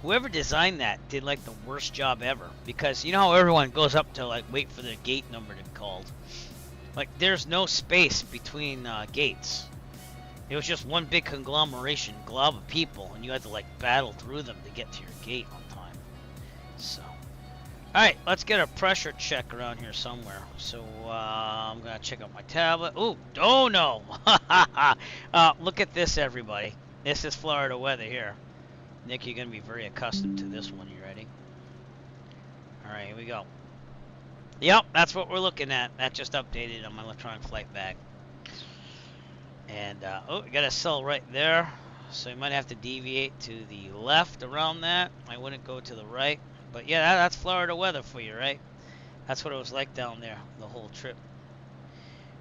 whoever designed that did like the worst job ever. Because you know how everyone goes up to like wait for their gate number to be called. Like there's no space between gates. It was just one big conglomeration, glob of people, and you had to like battle through them to get to your gate on time. So, all right, let's get a pressure check around here somewhere. So I'm gonna check out my tablet. Ooh, oh no! Look at this, everybody. This is Florida weather here. Nick, you're gonna be very accustomed to this one. You ready? All right, here we go. Yep, that's what we're looking at. That just updated on my electronic flight bag. And, oh, we got a cell right there. So you might have to deviate to the left around that. I wouldn't go to the right. But yeah, that's Florida weather for you, right? That's what it was like down there the whole trip.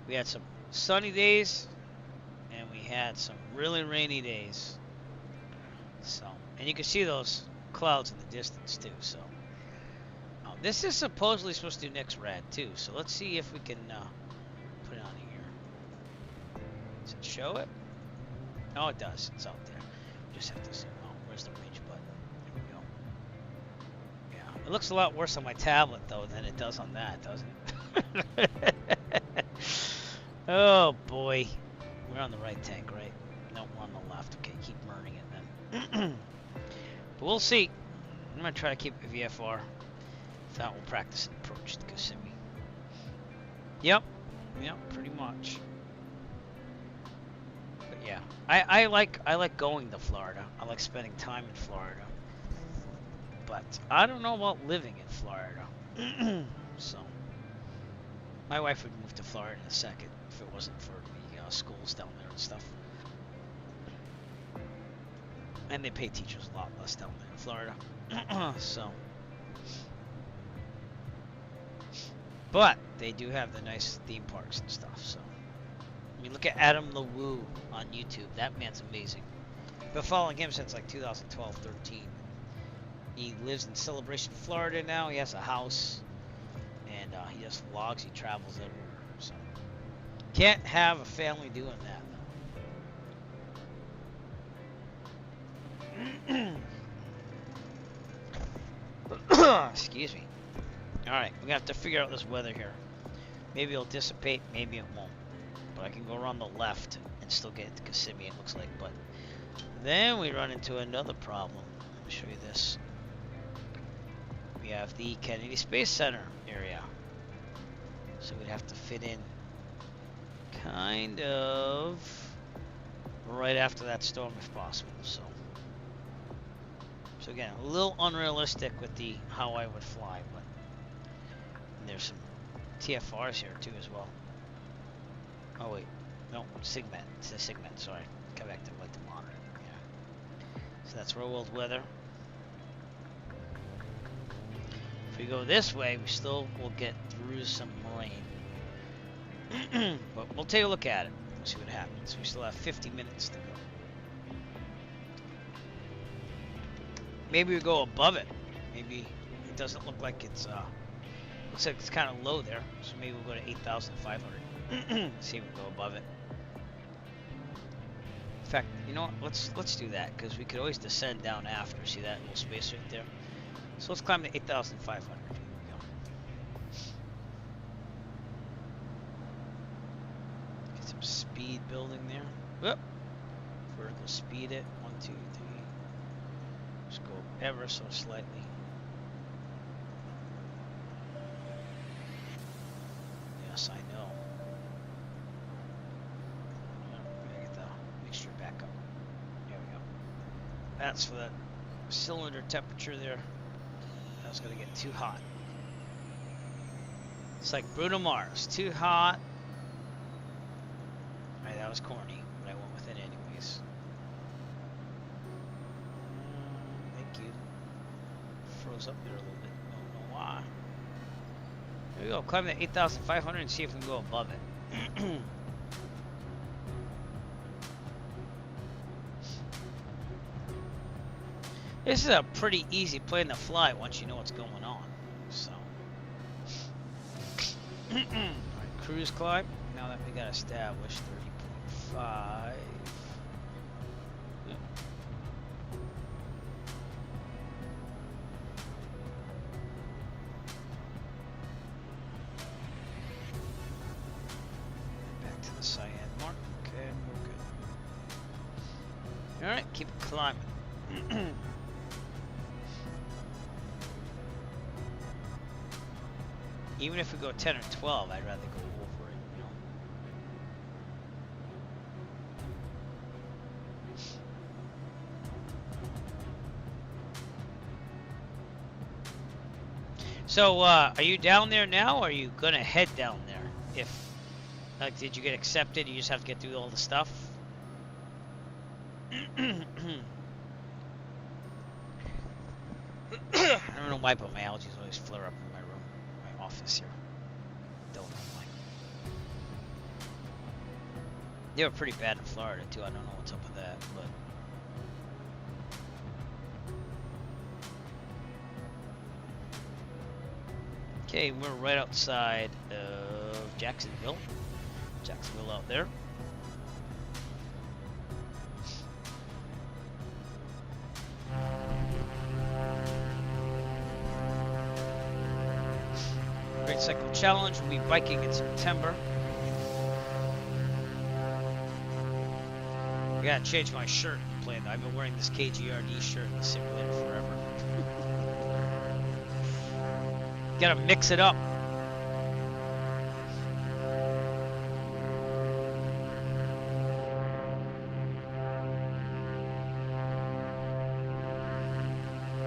We had some sunny days, and we had some really rainy days. So, and you can see those clouds in the distance too. So, this is supposedly supposed to do Nick's rad too. So let's see if we can put it on here. Does it show it? Oh, it does. It's out there. Just have to zoom out. Where's the range button? There we go. Yeah, it looks a lot worse on my tablet though than it does on that, doesn't it? Oh boy, we're on the right tank, right? No, we're on the left. Okay, keep burning it then. But we'll see. I'm gonna try to keep a VFR. If not, we'll practice an approach to Kissimmee. Yep, pretty much. But yeah, I like going to Florida. I like spending time in Florida. But I don't know about living in Florida. So my wife would move to Florida in a second if it wasn't for the schools down there and stuff. And they pay teachers a lot less down there in Florida. So, but they do have the nice theme parks and stuff. So, I mean, look at Adam LeWoo on YouTube. That man's amazing. Been following him since like 2012, 13. He lives in Celebration, Florida now. He has a house, and he just vlogs. He travels everywhere. So, can't have a family doing that. Excuse me. Alright, we're gonna have to figure out this weather here. Maybe it'll dissipate, maybe it won't. But I can go around the left and still get to Kissimmee, it looks like. But then we run into another problem. Let me show you this. We have the Kennedy Space Center area. So we'd have to fit in kind of right after that storm if possible. So again, a little unrealistic with the how I would fly, but there's some TFRs here too as well. Oh wait, no, Sigmet. It's a Sigmet. Sorry, come back to like the monitor. Yeah. So that's real world weather. If we go this way, we still will get through some rain, but we'll take a look at it. We'll see what happens. We still have 50 minutes to go. Maybe we go above it. Maybe it doesn't look like it's looks like it's kind of low there. So maybe we'll go to 8,500. See if we go above it. In fact, you know what? Let's do that because we could always descend down after. See that little space right there? So let's climb to 8,500. Here we go. Get some speed building there. Whoop. Vertical speed it. 1, 2, 3. Just go ever so slightly. Yes, I know. We're gonna get the mixture back up. There we go. That's for that cylinder temperature there. That's gonna get too hot. It's like Bruno Mars. Too hot. Alright, that was corny, but I went with it anyways. Froze up there a little bit. Don't know why. There we go. Climb to 8,500 and see if we can go above it. This is a pretty easy plane to fly once you know what's going on. So, alright, cruise climb. Now that we got established, 30.5. Alright, keep climbing. Even if we go 10 or 12, I'd rather go over it, you know. So, are you down there now, or are you gonna head down there? If, like, did you get accepted? You just have to get through all the stuff? I don't know why, but my allergies always flare up in my room, my office here. Don't know why. They were pretty bad in Florida too. I don't know what's up with that, but. Okay, we're right outside of Jacksonville. Jacksonville out there. Great Cycle Challenge. We'll be biking in September. I gotta change my shirt. I've been wearing this KGRD shirt in the simulator forever. Gotta mix it up.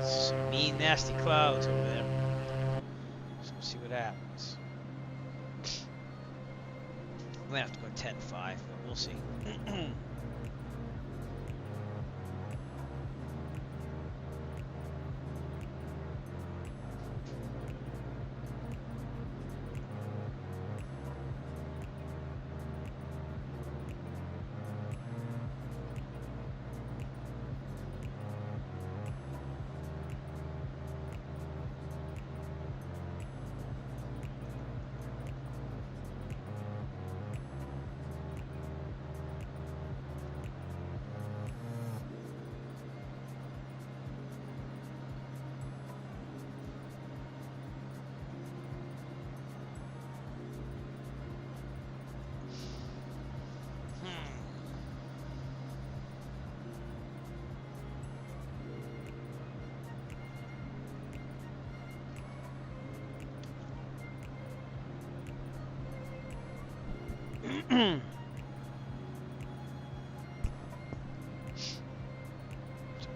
Some mean, nasty clouds over there. So we'll see what happens. I'm gonna have to go 10-5, but we'll see.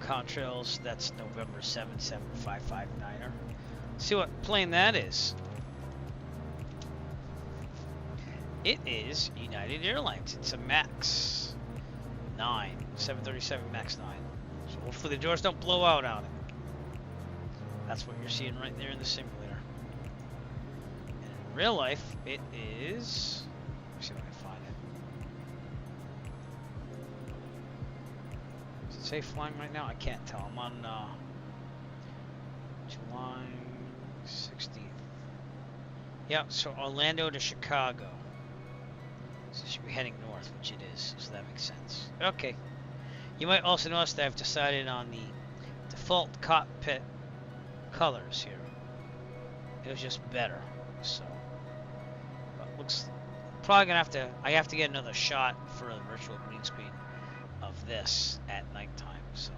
Contrails, that's November 77559er. See what plane that is. It is United Airlines. It's a MAX 9, 737 MAX 9. So hopefully the doors don't blow out on it. That's what you're seeing right there in the simulator. And in real life, it is. Let me see if I can find it. Does it say flying right now? I can't tell. I'm on July 16th. Yeah, so Orlando to Chicago. So it should be heading north, which it is, so that makes sense. Okay. You might also notice that I've decided on the default cockpit colors here. It was just better, so. But looks probably gonna have to. I have to get another shot for a virtual green screen of this at nighttime. So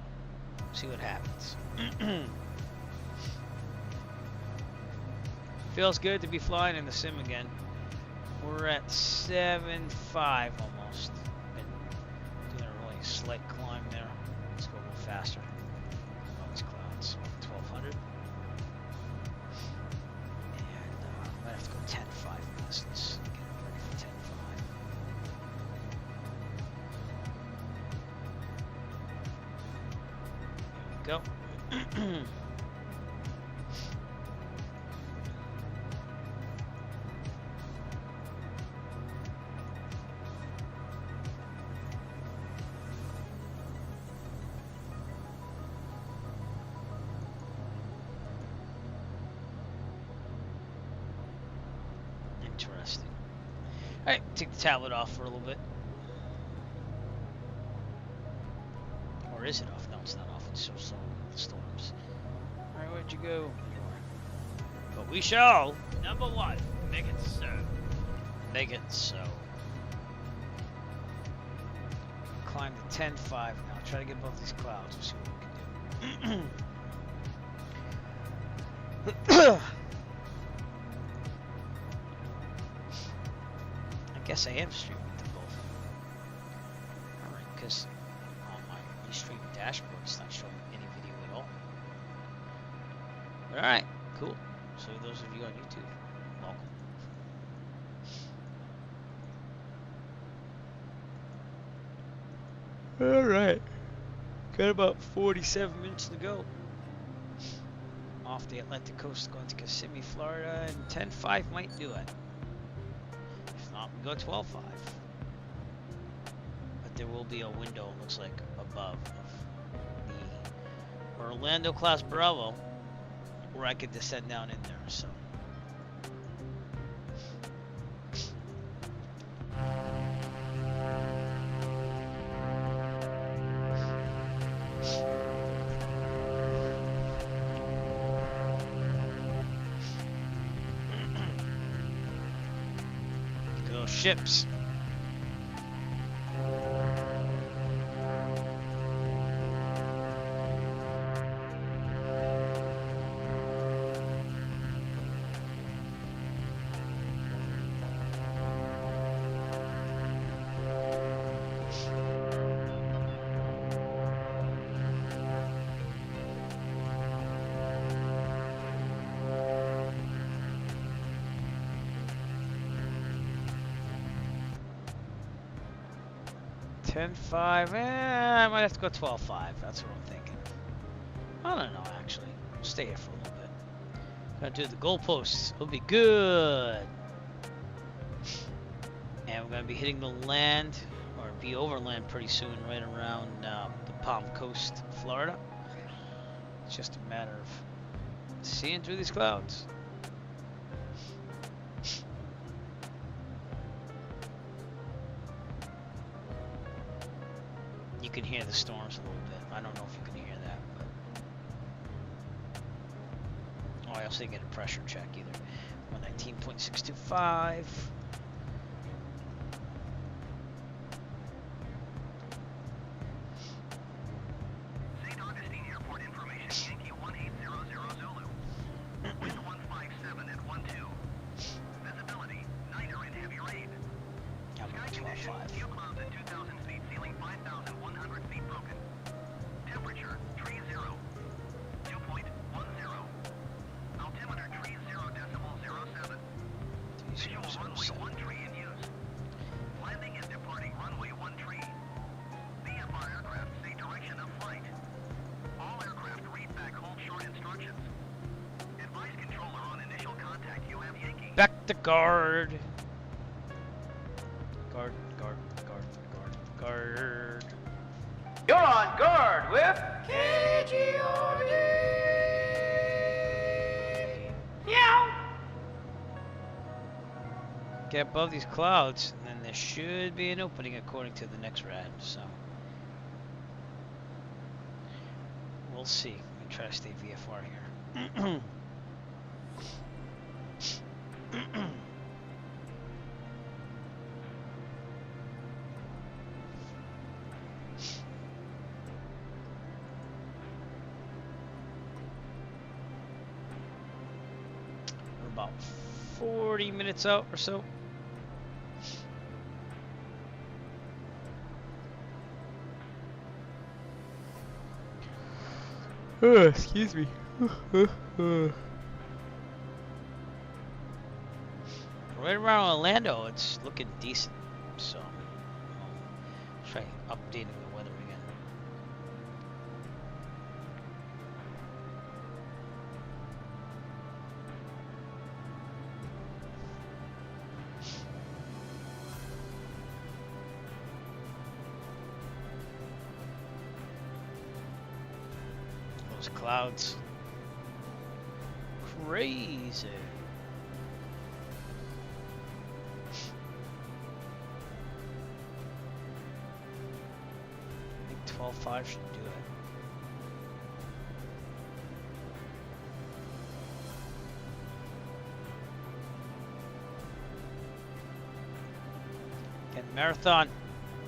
see what happens. Feels good to be flying in the sim again. We're at 7.5 almost. Been doing a really slight climb there. Let's go a little faster. All these clouds. 1200. And I might have to go 10.5 in this. Let's get ready for 10.5. There we go. Interesting. Alright, take the tablet off for a little bit. Or is it off? No, it's not off. It's so slow with the storms. Alright, where'd you go? But we shall. Number one. Make it so. Make it so. Climb to 10.5 now. Try to get above these clouds. We'll see what we can do. I guess I am streaming to both. Alright, because on my stream dashboard it's not showing any video at all. But alright, cool. So those of you on YouTube, welcome. Alright. Got about 47 minutes to go. Off the Atlantic coast going to Kissimmee, Florida, and 10.5 might do it. If not, we go 12.5. But there will be a window, it looks like, above of the Orlando class Bravo, where I could descend down in there, so. Those ships. 10-5. I might have to go 12-5. That's what I'm thinking. I don't know, actually. I'll stay here for a little bit. Gonna do the goalposts. It'll be good. And we're gonna be hitting the land, or be over land pretty soon, right around the Palm Coast, Florida. It's just a matter of seeing through these clouds. You can hear the storms a little bit. I don't know if you can hear that, but I also didn't get a pressure check either. 119.625. St. Augustine Airport information, Yankee 1800 Zulu. Wind 157 at 12. Visibility, niner and heavy rain. I'm Sky going conditions, 12-5. few clouds at 2,000 feet, ceiling 5,100 feet broken. Temperature, tree 0, 2.10. Altimeter, tree 0.07. Visual runway 1 tree in use. Landing and departing runway 1 tree. VFR aircraft say direction of flight. All aircraft read back hold short instructions. Advise controller on initial contact. You have Yankee. Back to guard. Guard, guard, guard, guard, guard. You're on guard with Get above these clouds, and then there should be an opening according to the next rad. So we'll see. Let me try to stay VFR here. We're about 40 minutes out or so. Excuse me. Right around Orlando, it's looking decent. So, I'll try updating the weather again. Those clouds. Crazy. I think 12.5 should do it. Again, marathon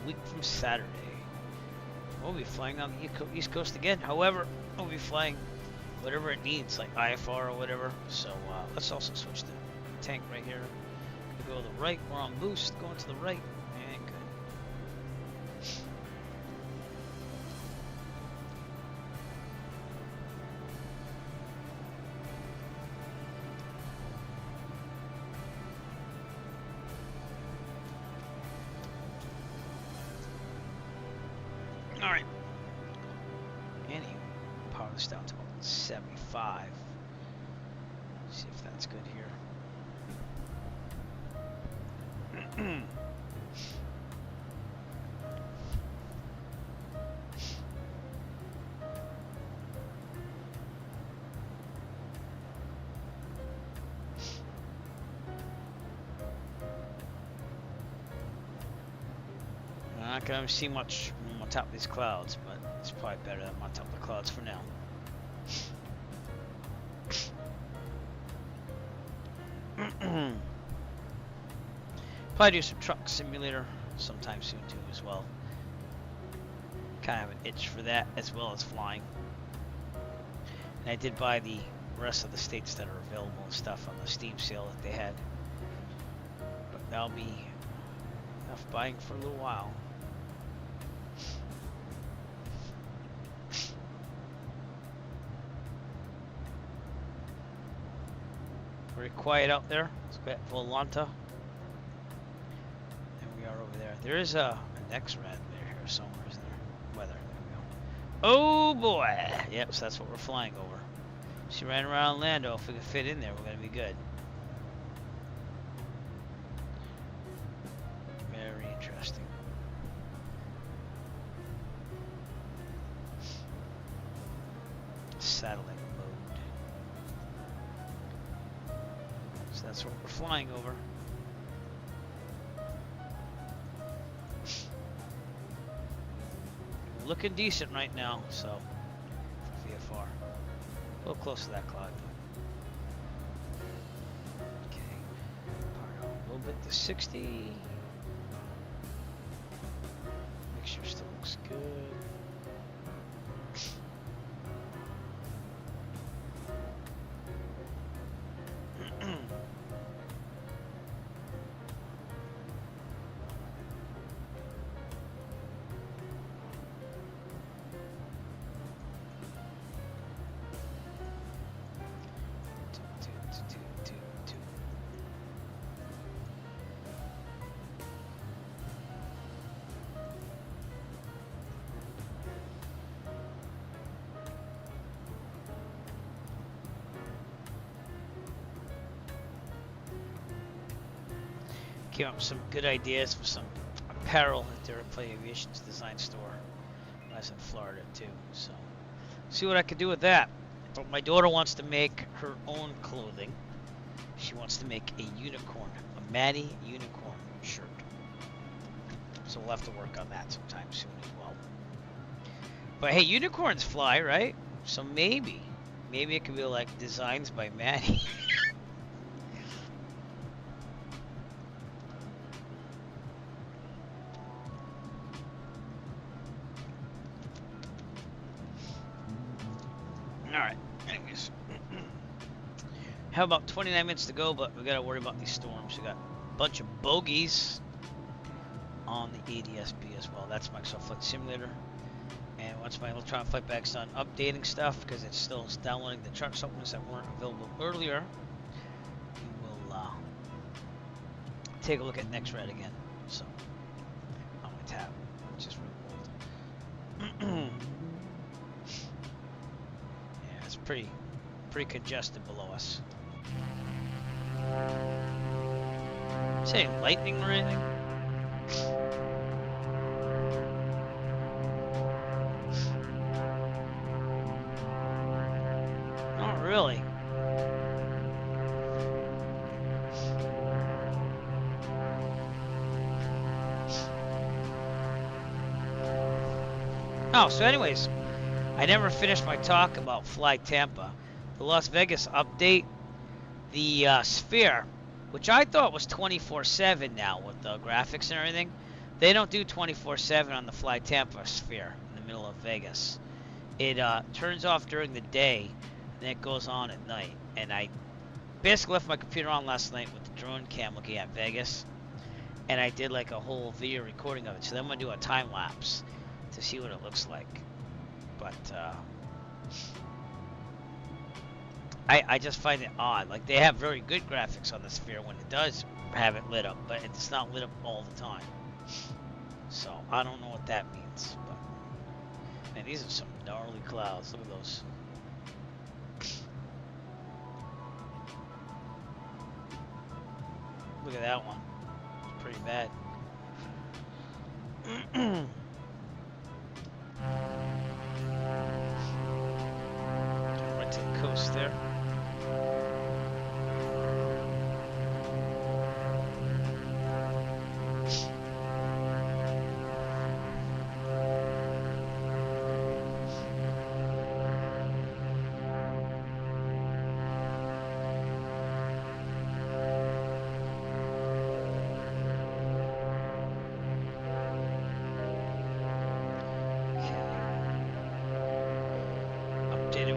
week from Saturday. We'll be flying on the East Coast again. However, we'll be flying whatever it needs, like IFR or whatever. So let's also switch the tank right here. We go to the right. We're on boost. Going to the right. And good. All right. And you power this down to about 75. See if that's good here. I'm not gonna see much on top of these clouds, but it's probably better than I'm on top of the clouds for now. Probably do some truck simulator sometime soon too as well. Kind of have an itch for that as well as flying. And I did buy the rest of the states that are available and stuff on the Steam sale that they had. But that'll be enough buying for a little while. Very quiet out there. Let's go at Volanta. And we are over there. There is a next rad there somewhere, isn't there? Weather. There we go. Oh boy! Yep, so that's what we're flying over. She ran around Orlando. If we can fit in there, we're gonna be good. Very interesting. Satellite mode. So that's what we're flying over. Looking decent right now, so for VFR. A little close to that cloud. Okay. Power down a little bit to 60. Make sure it still looks good. Came up with some good ideas for some apparel at their Aviation's design store. I was in Florida too, so see what I can do with that. But my daughter wants to make her own clothing. She wants to make a unicorn, a Maddie unicorn shirt. So we'll have to work on that sometime soon as well. But hey, unicorns fly, right? So maybe it could be like designs by Maddie. Have about 29 minutes to go, but we gotta worry about these storms. We got a bunch of bogeys on the ADSB as well. That's Microsoft Flight Simulator. And once my electronic flight bag's done updating stuff, because it's still downloading the chart supplements that weren't available earlier, we will take a look at NextRed again. So on my tab, which is really old. Yeah, it's pretty congested below us. Is there any lightning or anything? Not really. Oh, so anyways, I never finished my talk about Fly Tampa. The Las Vegas update, the Sphere, which I thought was 24/7 now with the graphics and everything. They don't do 24/7 on the Fly Tampa Sphere in the middle of Vegas. It turns off during the day, and then it goes on at night. And I basically left my computer on last night with the drone cam looking at Vegas, and I did like a whole video recording of it. So then I'm going to do a time lapse to see what it looks like. But I just find it odd. Like, they have very good graphics on the Sphere when it does have it lit up, but it's not lit up all the time. So I don't know what that means. But man, these are some gnarly clouds. Look at those. Look at that one. It's pretty bad. Right to the coast there.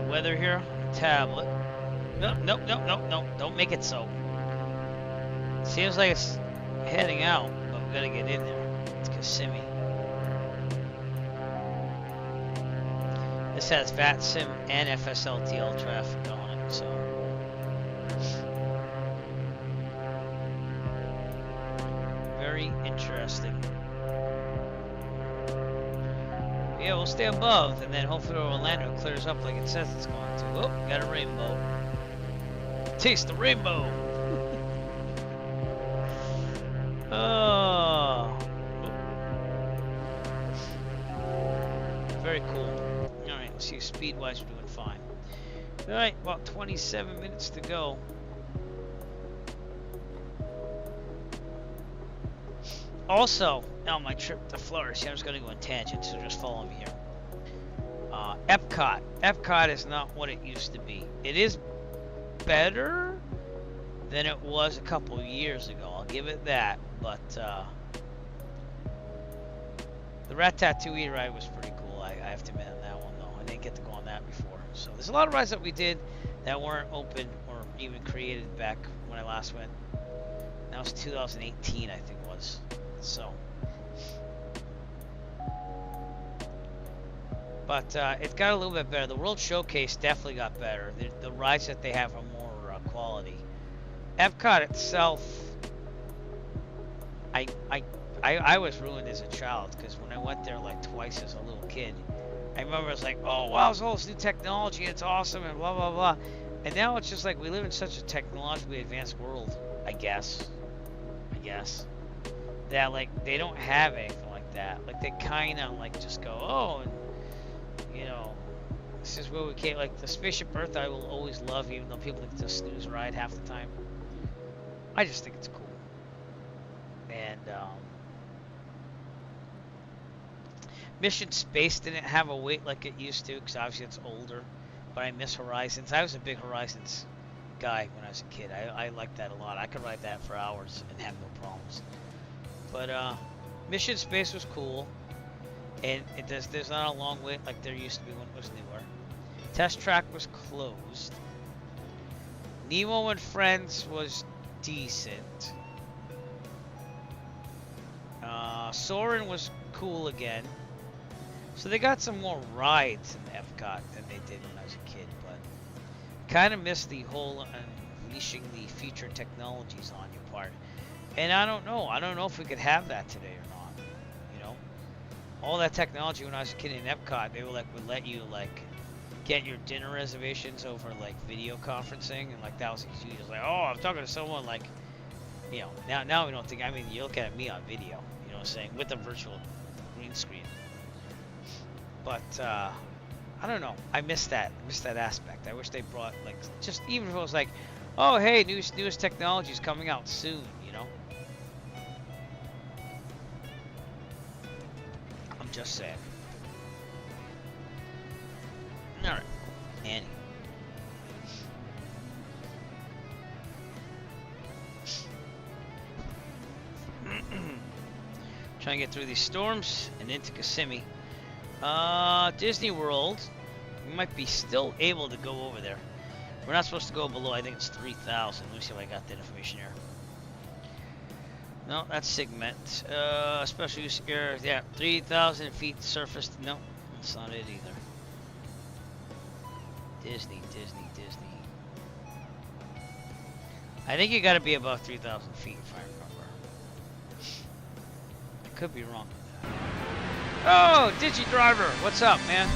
Weather here, tablet. Nope, don't make it so. Seems like it's heading out, but we gotta get in there. It's Kissimmee. This has VATSIM and FSLTL traffic on it, so. Very interesting. Yeah, we'll stay above, and then hopefully Orlando clears up like it says it's going to. Oh, got a rainbow. Taste the rainbow. Oh. Very cool. Alright, let's see. Speed-wise, we're doing fine. Alright, about 27 minutes to go. Also, on my trip to Florida, see, I was going to go on tangent, so just follow me here. Epcot. Epcot is not what it used to be. It is better than it was a couple of years ago. I'll give it that. But the Ratatouille ride was pretty cool. I have to admit on that one, though. I didn't get to go on that before. So there's a lot of rides that we did that weren't open or even created back when I last went. That was 2018, I think it was. So, but it got a little bit better. The World Showcase definitely got better. The rides that they have are more quality. Epcot itself, I was ruined as a child because when I went there like twice as a little kid, I remember I was like, oh wow, there's all this new technology, it's awesome, and blah blah blah. And now it's just like we live in such a technologically advanced world, I guess. That like they don't have anything like that. Like they kind of like just go, oh, and you know, this is where we came. Like the Spaceship Earth, I will always love, even though people think it's a snooze ride half the time. I just think it's cool. And Mission Space didn't have a wait like it used to, because obviously it's older. But I miss Horizons. I was a big Horizons guy when I was a kid. I liked that a lot. I could ride that for hours and have no problems. But Mission Space was cool, and there's not a long wait like there used to be when it was newer. Test Track was closed. Nemo and Friends was decent. Soarin' was cool again. So they got some more rides in Epcot than they did when I was a kid, but kind of missed the whole unleashing the future technologies on your part. And I don't know if we could have that today or not. You know, all that technology when I was a kid in Epcot, they were like would let you like get your dinner reservations over like video conferencing, and like that was huge. It was like, oh, I'm talking to someone like, you know, now we don't think. I mean, you look at me on video, you know what I'm saying, with a virtual green screen. But I don't know. I miss that aspect. I wish they brought like just even if it was like, oh hey, newest technology is coming out soon. You know. I'm just saying. All right, Annie. Trying to get through these storms and into Kissimmee. Disney World, we might be still able to go over there. We're not supposed to go below, I think it's 3,000. Let me see if I got that information here. No, that's Segment. Special use air, yeah, 3,000 feet surface. No, that's not it either. Disney. I think you gotta be above 3,000 feet if I remember. I could be wrong. Oh, Digi Driver, what's up, man?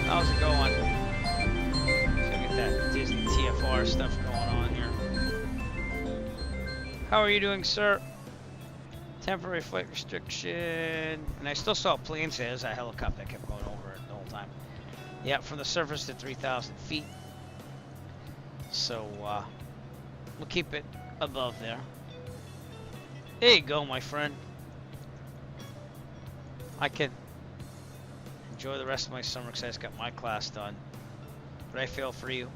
How's it going? Look at that Disney TFR stuff going on here. How are you doing, sir? Temporary flight restriction. And I still saw planes. There's a helicopter that kept going over it the whole time. Yeah, from the surface to 3,000 feet. So, we'll keep it above there. There you go, my friend. I can enjoy the rest of my summer because I just got my class done. But I feel for you.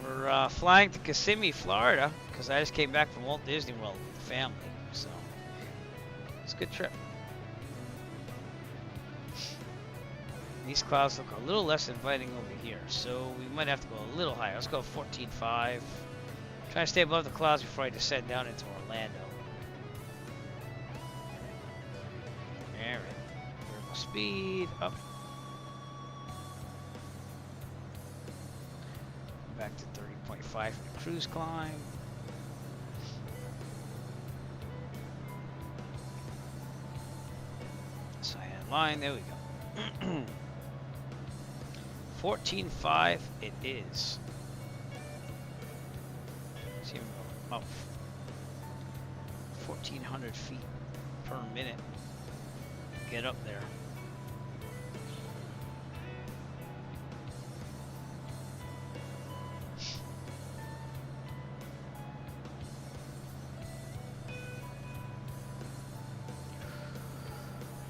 We're flying to Kissimmee, Florida, because I just came back from Walt Disney World with the family. So it's a good trip. These clouds look a little less inviting over here, so we might have to go a little higher. Let's go 14.5. Trying to stay above the clouds before I descend down into Orlando. Alright. Vertical speed up. Back to 30.5 for the cruise climb. line. There we go. 14.5 it is. See, about 1,400 feet per minute. Get up there.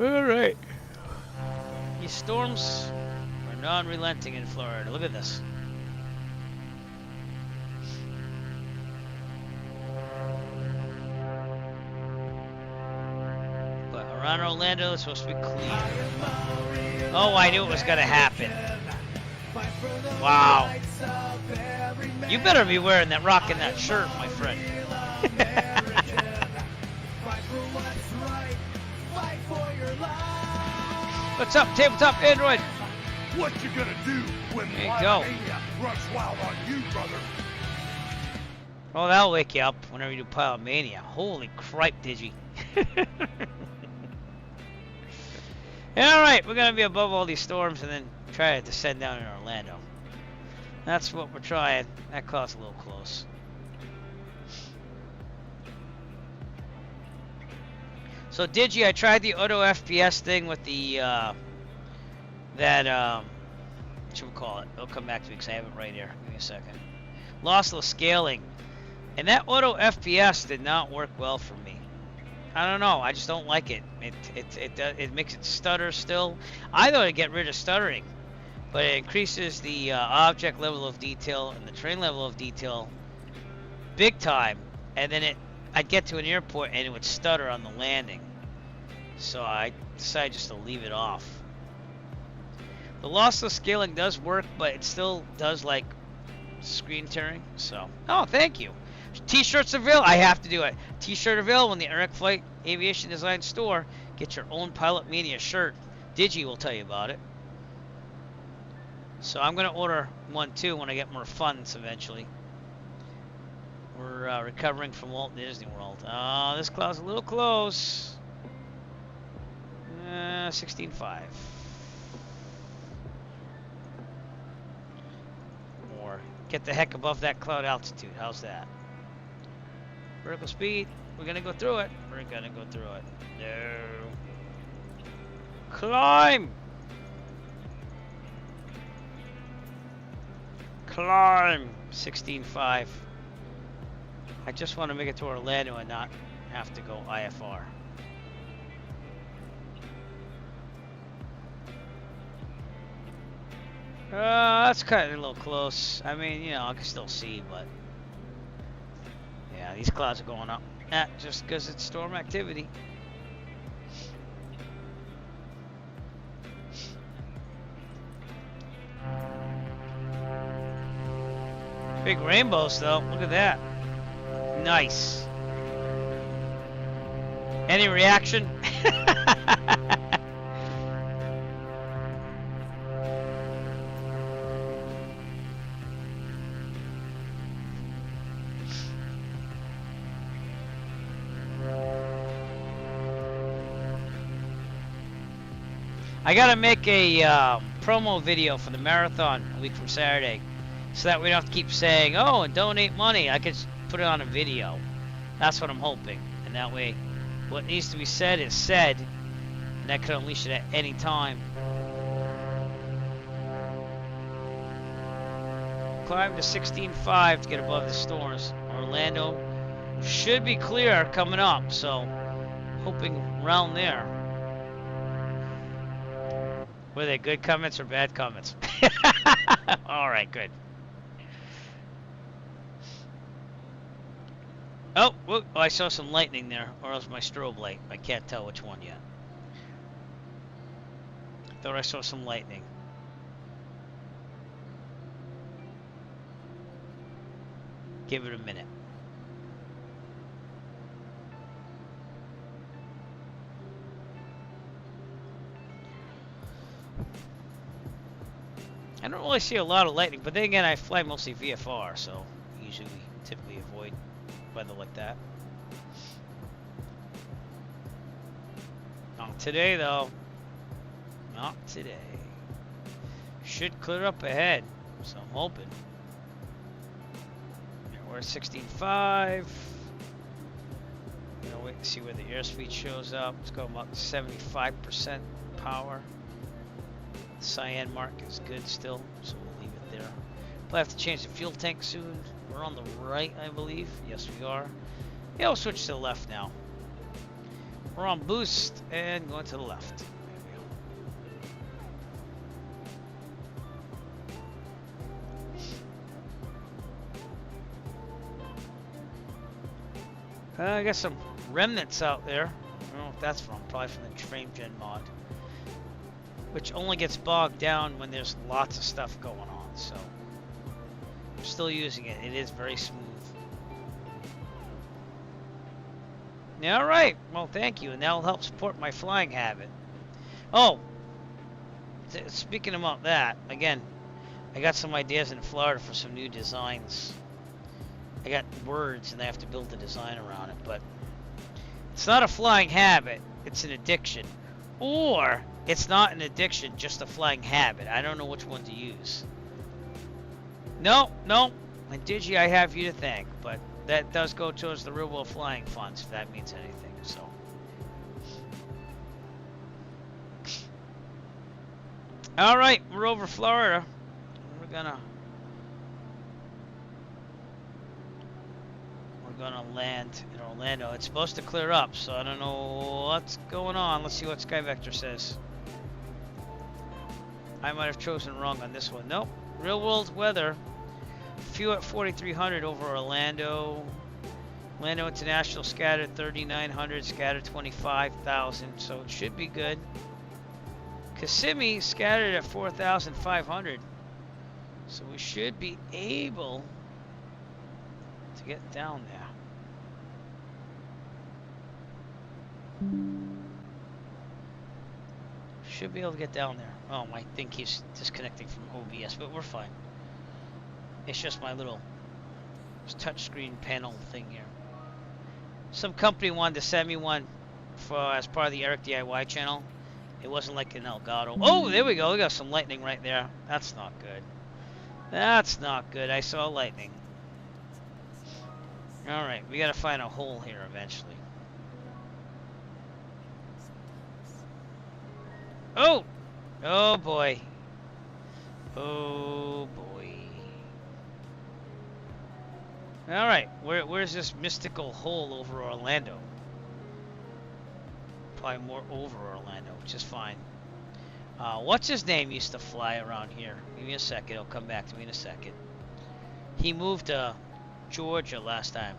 All right. These storms are non-relenting in Florida. Look at this. But around Orlando, it's supposed to be clear. Oh, I knew it was going to happen. Wow. You better be wearing that, rocking that shirt, my friend. What's up, tabletop Android? What you gonna do when There you go. Mania runs wild on you, brother? Oh, that'll wake you up whenever you do Pilot Mania. Holy cripe, Digi. Alright, we're gonna be above all these storms and then try to descend down in Orlando. That's what we're trying. That cloud's a little close. So Digi, I tried the auto FPS thing with the what should we call it? It'll come back to me because I have it right here. Give me a second. Lossless scaling, and that auto FPS did not work well for me. I don't know. I just don't like it. It makes it stutter still. I thought it'd get rid of stuttering, but it increases the object level of detail and the terrain level of detail big time, and then I'd get to an airport and it would stutter on the landing. So I decided just to leave it off. The lossless scaling does work, but it still does like screen tearing. So, oh, thank you. T-shirts available. I have to do it. T-shirt available in the Eric Flight Aviation Design store. Get your own Pilot Mania shirt. Digi will tell you about it. So I'm gonna order one too when I get more funds eventually. We're recovering from Walt Disney World. Oh, this cloud's a little close. 16.5. Or get the heck above that cloud altitude. How's that? Vertical speed. We're gonna go through it. We're gonna go through it. No. Climb. Climb. 16.5. I just want to make it to Orlando and not have to go IFR. That's kind of a little close. I mean, you know, I can still see, but yeah, these clouds are going up. Just because it's storm activity. Big rainbows, though. Look at that. Nice. Any reaction? I gotta make a promo video for the marathon a week from Saturday, so that we don't have to keep saying, "Oh, and donate money." I could put it on a video. That's what I'm hoping, and that way, what needs to be said is said, and that could unleash it at any time. Climb to 16.5 to get above the storms. Orlando should be clear coming up, so hoping around there. Were they good comments or bad comments? Alright, good. Oh, whoop, I saw some lightning there, or else my strobe light. I can't tell which one yet. Thought I saw some lightning. Give it a minute. I don't really see a lot of lightning, but then again, I fly mostly VFR, so usually typically avoid weather like that. Today, though, Not today. Should clear up ahead, so I'm hoping. We're at 16.5. Gonna wait to see where the airspeed shows up. It's going about 75% power. The cyan mark is good still, so we'll leave it there. We'll have to change the fuel tank soon. We're on the right, I believe. Yes, we are. Yeah, we'll switch to the left now. We're on boost and going to the left. There we go. I got some remnants out there. I don't know what that's from. Probably from the frame gen mod, which only gets bogged down when there's lots of stuff going on. So I'm still using it. It is very smooth. Yeah, all right. Well, thank you, and that'll help support my flying habit. Oh, speaking about that, again, I got some ideas in Florida for some new designs. I got words, and I have to build a design around it, but it's not a flying habit. It's an addiction. Or it's not an addiction, just a flying habit. I don't know which one to use. No. And Digi, I have you to thank, but that does go towards the real world flying funds, if that means anything. So, all right, we're over Florida. We're gonna land in Orlando. It's supposed to clear up, so I don't know what's going on. Let's see what Sky Vector says. I might have chosen wrong on this one. Nope. Real world weather. Few at 4,300 over Orlando. Orlando International scattered 3,900, scattered 25,000, so it should be good. Kissimmee scattered at 4,500, so we should be able to get down there. Should be able to get down there. Oh, my thing keeps disconnecting from OBS, but we're fine. It's just my little touchscreen panel thing here. Some company wanted to send me one for as part of the Eric DIY channel. It wasn't like an Elgato. Oh, there we go. We got some lightning right there. That's not good. That's not good. I saw lightning. All right, we got to find a hole here eventually. Oh! Oh boy. Oh boy. Alright, where's this mystical hole over Orlando? Probably more over Orlando, which is fine. What's his name used to fly around here? Give me a second, he'll come back to me in a second. He moved to Georgia last time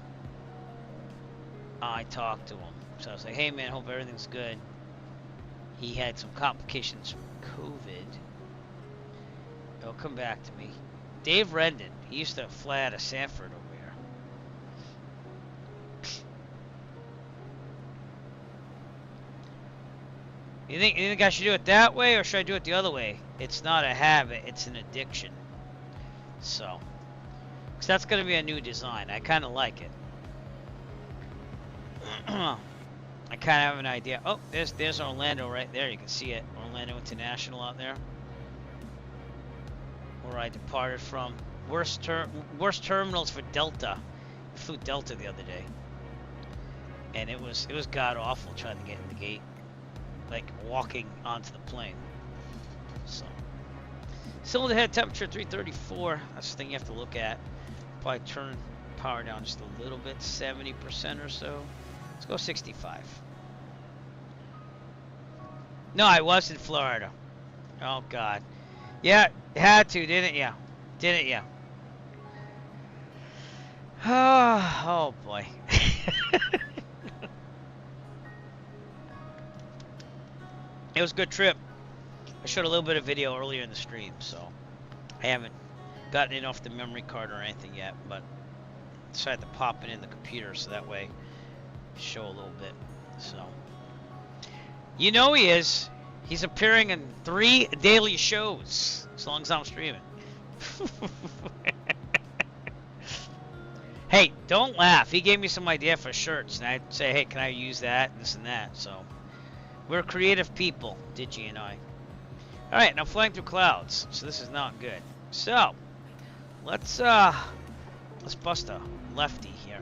I talked to him. So I was like, hey man, hope everything's good. He had some complications from COVID. He'll come back to me. Dave Rendon, he used to fly out of Sanford over here. You think I should do it that way, or should I do it the other way? It's not a habit, it's an addiction. So, because that's going to be a new design. I kind of like it. I kind of have an idea. Oh, there's Orlando right there. You can see it. Orlando International out there. Where I departed from. Worst terminals for Delta. I flew Delta the other day. And it was god awful trying to get in the gate. Like walking onto the plane. So. Cylinder head temperature 334. That's the thing you have to look at. Probably turn power down just a little bit. 70% or so. Let's go 65. No, I was in Florida. Oh, God. Yeah, had to, didn't ya? Didn't ya? Oh, boy. It was a good trip. I showed a little bit of video earlier in the stream, so I haven't gotten it off the memory card or anything yet, but decided to pop it in the computer so that way show a little bit. So you know he is. He's appearing in 3 daily shows as long as I'm streaming. Hey, don't laugh. He gave me some idea for shirts, and I'd say, hey, can I use that, this and that. So we're creative people, Digi and I. Alright, now flying through clouds, so this is not good. So, let's bust a lefty here.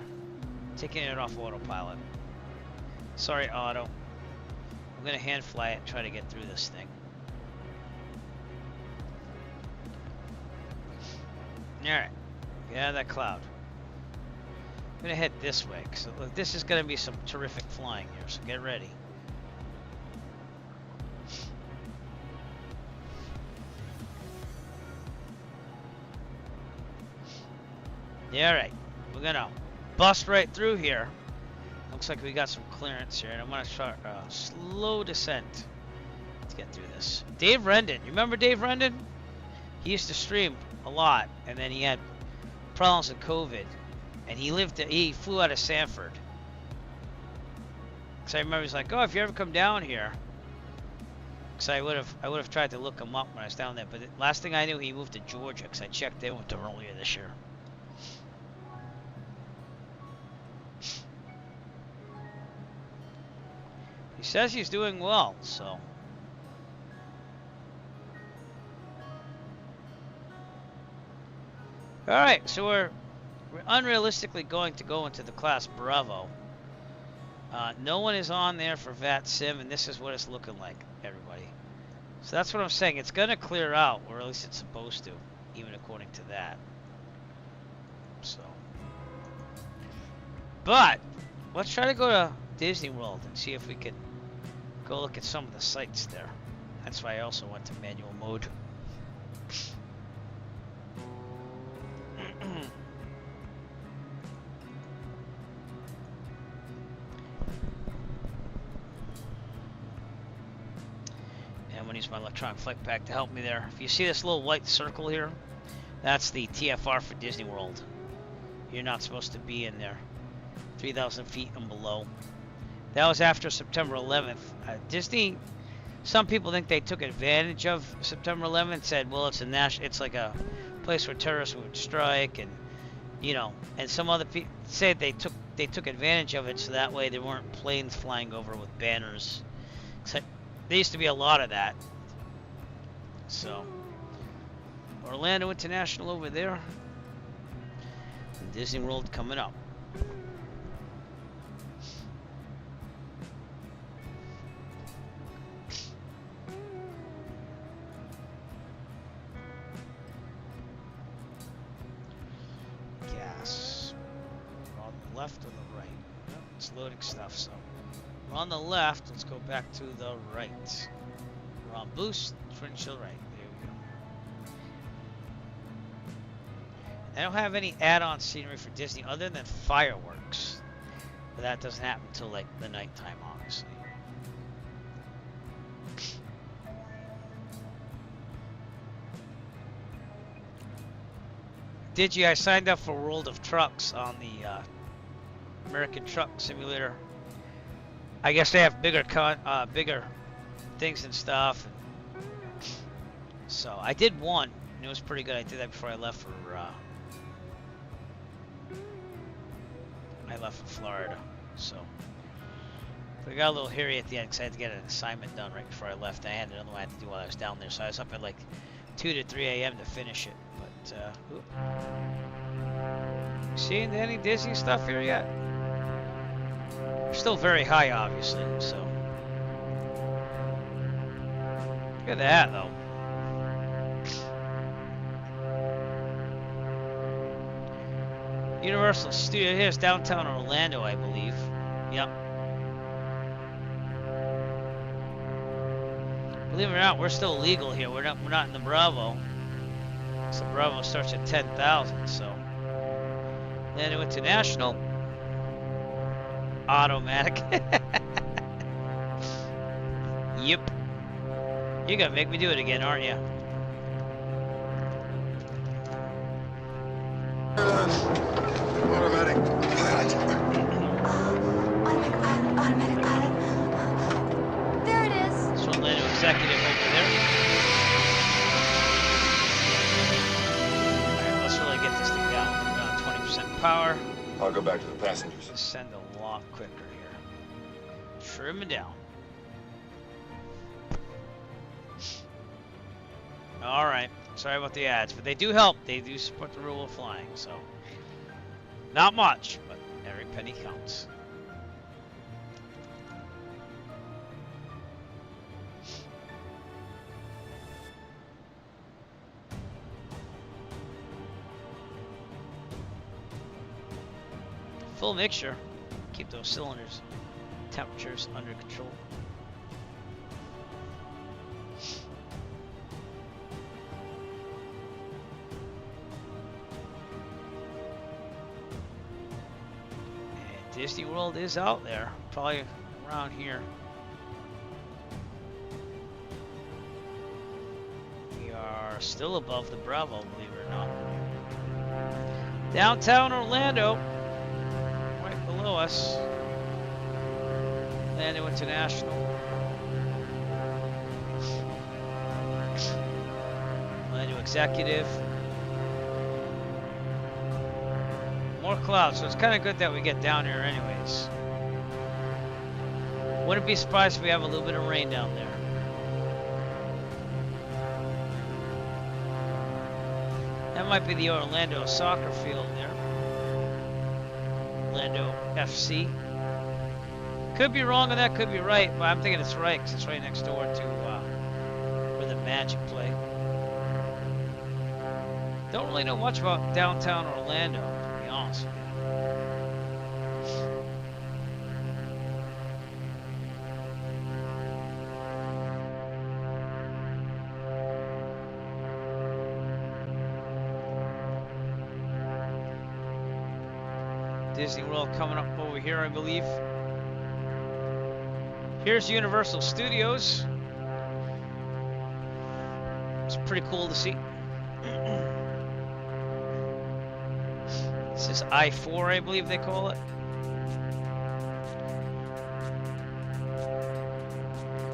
Taking it off autopilot. Sorry, auto. I'm gonna hand fly it and try to get through this thing. Alright, get out of that cloud. I'm gonna head this way, because this is gonna be some terrific flying here, so get ready. Yeah, alright. We're gonna bust right through here. Looks like we got some clearance here, and I'm gonna try slow descent. Let's get through this. Dave Rendon, you remember Dave Rendon? He used to stream a lot, and then he had problems with COVID, and he flew out of Sanford. Cause I remember he's like, oh, if you ever come down here, cause I would have tried to look him up when I was down there, but the last thing I knew, he moved to Georgia, cause I checked in with him earlier this year. He says he's doing well, so. Alright, so we're unrealistically going to go into the class Bravo. No one is on there for VAT Sim, and this is what it's looking like, everybody. So that's what I'm saying. It's going to clear out, or at least it's supposed to, even according to that. So. But, let's try to go to Disney World and see if we can go look at some of the sites there. That's why I also went to manual mode. And I'm gonna use my electronic flight pack to help me there. If you see this little white circle here, that's the TFR for Disney World. You're not supposed to be in there. 3,000 feet and below. That was after September 11th. Disney, some people think they took advantage of September 11th. Said, well, it's like a place where terrorists would strike, and you know, and some other people said they took advantage of it so that way there weren't planes flying over with banners. Except there used to be a lot of that. So, Orlando International over there, and Disney World coming up. Left or the right? Yep, it's loading stuff, so we're on the left. Let's go back to the right. We're on boost, twin chill right. There we go. I don't have any add-on scenery for Disney other than fireworks, but that doesn't happen until like the nighttime, obviously. I signed up for World of Trucks on the American Truck Simulator. I guess they have bigger things and stuff. So I did one, and it was pretty good. I did that before I left for Florida. So I got a little hairy at the end because I had to get an assignment done right before I left. I had another one I had to do while I was down there, so I was up at like 2 to 3 a.m. to finish it. But seeing any Disney stuff here yet? Still very high, obviously, so. Look at that, though. Universal Studio, here's downtown Orlando, I believe. Yep. Believe it or not, we're still legal here. We're not in the Bravo. So Bravo starts at 10,000, so. Orlando International. Automatic. Yep. You're gonna make me do it again, aren't you? Automatic pilot. Automatic pilot. There it is. This Orlando executive over there. Alright, let's really get this thing down. We're on 20% power. I'll go back to the passengers. Descend a lot quicker here. Trim it down. All right. Sorry about the ads, but they do help. They do support the rule of flying, so not much, but every penny counts. Full mixture. Keep those cylinders temperatures under control. And Disney World is out there, probably around here. We are still above the Bravo, believe it or not. Downtown Orlando, right below us. Orlando International. Orlando Executive. More clouds, so it's kind of good that we get down here anyways. Wouldn't be surprised if we have a little bit of rain down there. That might be the Orlando soccer field there. Orlando FC. Could be wrong on that, could be right, but I'm thinking it's right because it's right next door to where the Magic play. Don't really know much about downtown Orlando, to be honest with you. Disney World coming up over here, I believe. Here's Universal Studios. It's pretty cool to see. This is I-4, I believe they call it.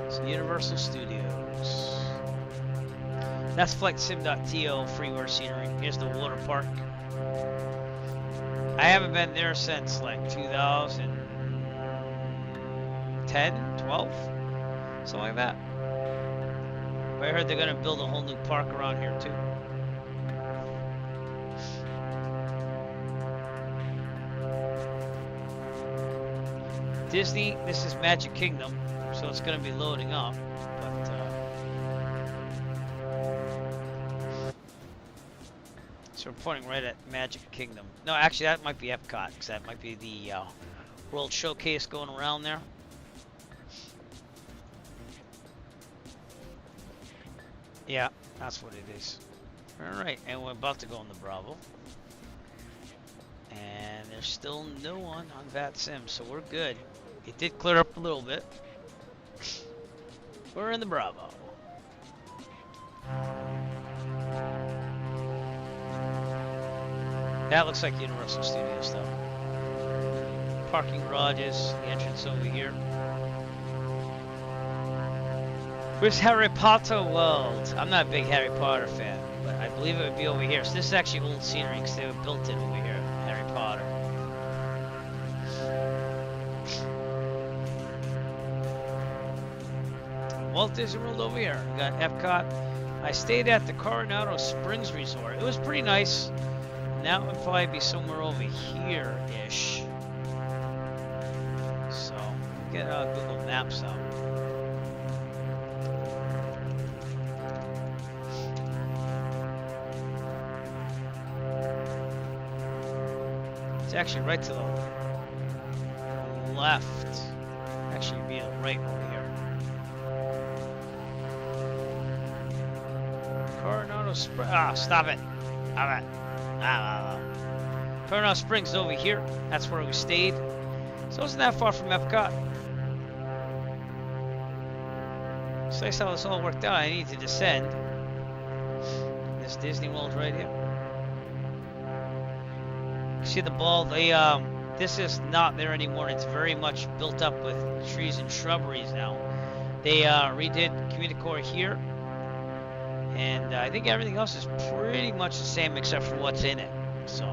It's Universal Studios. That's FlightSim.to, freeware scenery. Here's the water park. I haven't been there since like 2010, 12, something like that. But I heard they're gonna build a whole new park around here too. Disney, this is Magic Kingdom, so it's gonna be loading up. But so we're pointing right at Magic Kingdom. No, actually, that might be Epcot, because that might be the World Showcase going around there. Yeah, that's what it is. Alright, and we're about to go on the Bravo. And there's still no one on VATSIM, so we're good. It did clear up a little bit. We're in the Bravo. That looks like Universal Studios, though. Parking garages, the entrance over here. Where's Harry Potter World? I'm not a big Harry Potter fan, but I believe it would be over here. So this is actually old scenery because they were built it over here. Harry Potter. Walt Disney World over here. We got Epcot. I stayed at the Coronado Springs Resort. It was pretty nice. That would probably be somewhere over here-ish. So, get Google Maps out. It's actually right to the left. Actually, be right over here. Coronado Springs. Ah, stop it. Stop it. Coronado Springs over here. That's where we stayed. So it wasn't that far from Epcot. It's nice how this all worked out. I need to descend. This Disney World right here. See the ball? They this is not there anymore. It's very much built up with trees and shrubberies now. They redid Communicore here, and I think everything else is pretty much the same except for what's in it. So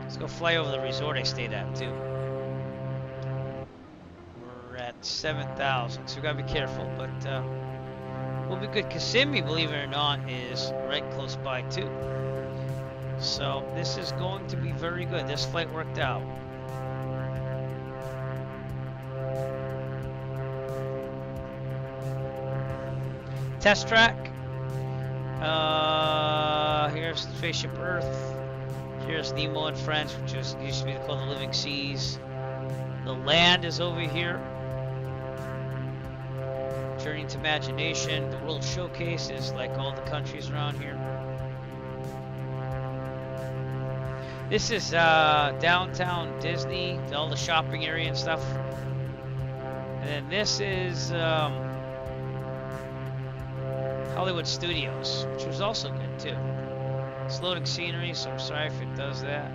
let's go fly over the resort I stayed at too. We're at 7,000. So we gotta be careful, but we'll be good. Kissimmee, believe it or not, is right close by too. So this is going to be very good. This flight worked out. Test track. Here's Spaceship Earth. Here's Nemo and Friends, which used to be called the Living Seas. The land is over here. Journey into Imagination. The World Showcase is like all the countries around here. This is downtown Disney, all the shopping area and stuff. And then this is Hollywood Studios, which was also good too. It's loading scenery, so I'm sorry if it does that.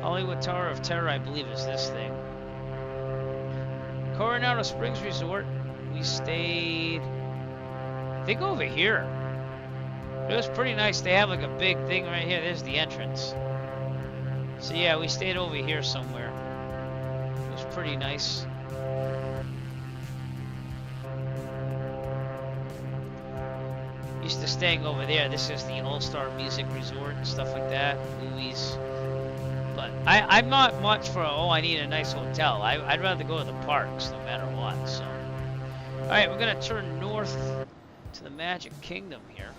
Hollywood Tower of Terror, I believe, is this thing. Coronado Springs Resort. We stayed, I think, over here. It was pretty nice. They have like a big thing right here. There's the entrance. So yeah, we stayed over here somewhere. It was pretty nice. Used to staying over there. This is the All-Star Music Resort and stuff like that. Movies. But I'm not much for, oh, I need a nice hotel. I'd rather go to the parks no matter what. So, all right, we're gonna turn north to the Magic Kingdom here.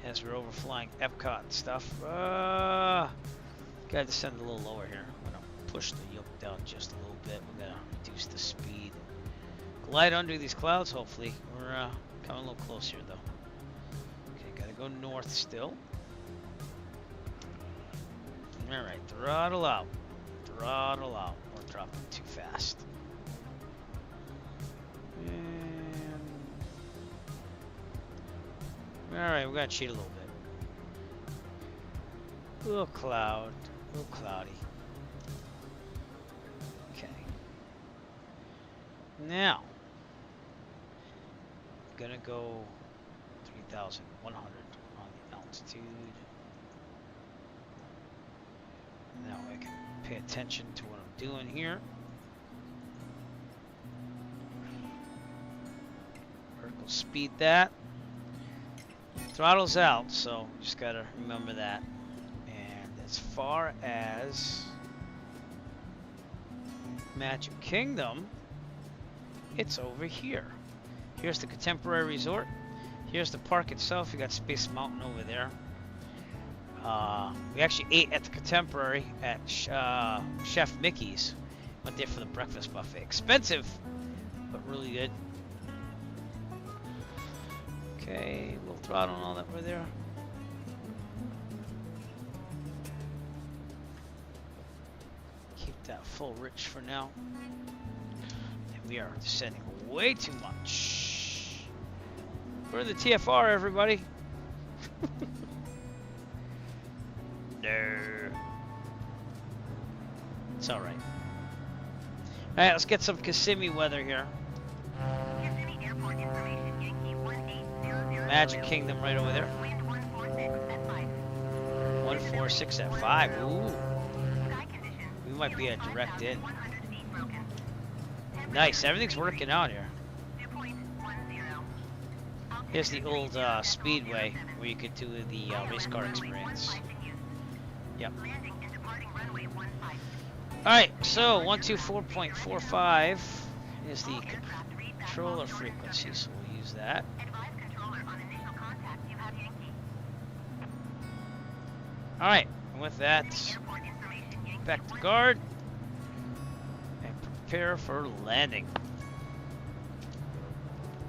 As we're overflying Epcot and stuff. Gotta descend a little lower here. I'm gonna push the yoke down just a little bit. We're gonna reduce the speed. Glide under these clouds, hopefully. We're coming a little closer though. Okay, gotta go north still. Alright, throttle out. Throttle out. We're dropping too fast. Alright, we're gonna cheat a little bit. A little cloud. A little cloudy. Okay. Now, I'm gonna go 3,100 on the altitude. Now I can pay attention to what I'm doing here. Vertical speed that. Throttle's out, so just gotta remember that. And as far as Magic Kingdom, it's over here. Here's the Contemporary Resort. Here's the park itself. You got Space Mountain over there. We actually ate at the Contemporary at Chef Mickey's. Went there for the breakfast buffet. Expensive, but really good. Okay, a little throttle and all that right there. Keep that full rich for now. And we are descending way too much. We're in the TFR, everybody. No. It's alright. Alright, let's get some Kissimmee weather here. Kissimmee Airport information, Yankee 1800. Magic Kingdom right over there. Wind 146 at 5. 146 at 5. Ooh. Sky conditions. We might be a direct in. 100 feet broken. Nice, everything's working out here. 2.10. Here's the old speedway where you could do the race car experience. Yep. Landing and departing runway 15. Alright, so 124.45 is the controller frequency, so we'll use that. Advise controller on initial contact. You have Yankee. Alright, and with that, Airport information, Yankee back to guard and prepare for landing.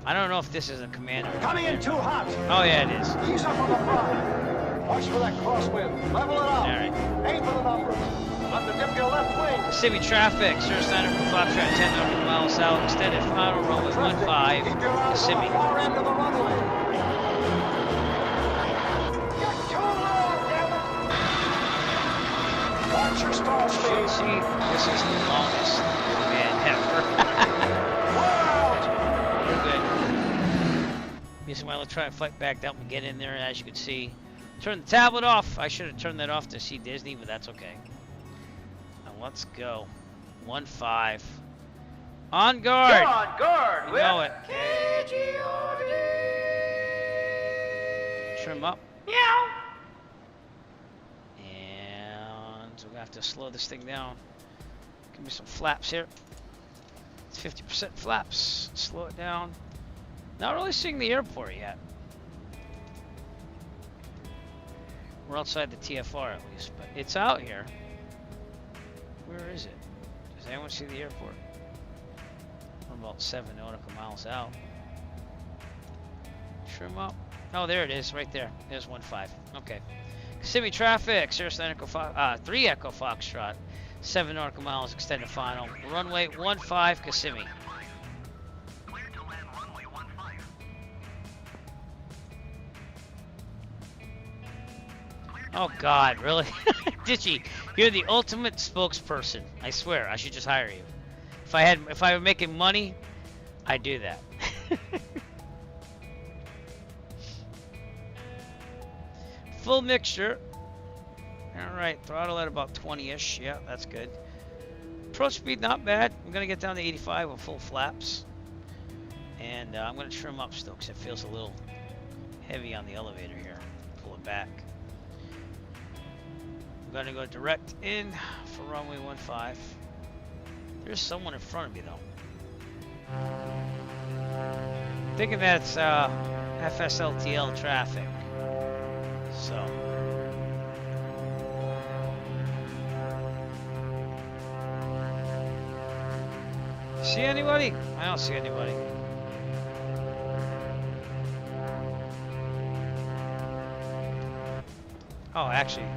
I don't know if this is a commander. Coming in too hot. Oh yeah, it is. Ease up on the throttle. Watch for that crosswind. Level it out. Alright. Aim for the numbers. Under dip your left wing. Kissimmee traffic, Sir Steiner for Foxtrot 10 nautical miles south, extended final runway 15, Keep your eyes on Kissimmee. the far end of the runway. You're too low, damn it. Watch your stall speed. See, this is the longest command ever. We're good. Using my electronic flight back to help me get in there, as you can see. Turn the tablet off. I should have turned that off to see Disney, but that's okay. let's go. 1-5. On guard! On guard! You with know it. KGOD. Trim up. Meow. And we're gonna have to slow this thing down. Give me some flaps here. It's 50% flaps. Slow it down. Not really seeing the airport yet. We're outside the TFR at least, but it's out here. Where is it? Does anyone see the airport? We're about 7 nautical miles out. Trim up. Oh, there it is, right there. There's 1-5. Okay. Kissimmee traffic. Sirius 3 Echo Foxtrot. 7 nautical miles extended final. Runway 15 Kissimmee. Clear to land runway 15. Oh God, really? Ditchy, you're the ultimate spokesperson. I swear, I should just hire you. If I were making money, I'd do that. Full mixture. All right, throttle at about 20-ish. Yeah, that's good. Approach speed not bad. I'm gonna get down to 85 with full flaps, and I'm gonna trim up still because it feels a little heavy on the elevator here. Pull it back. I'm gonna go direct in for runway 15. There's someone in front of me though. Thinking that's FSLTL traffic. So. See anybody? I don't see anybody. Oh, actually.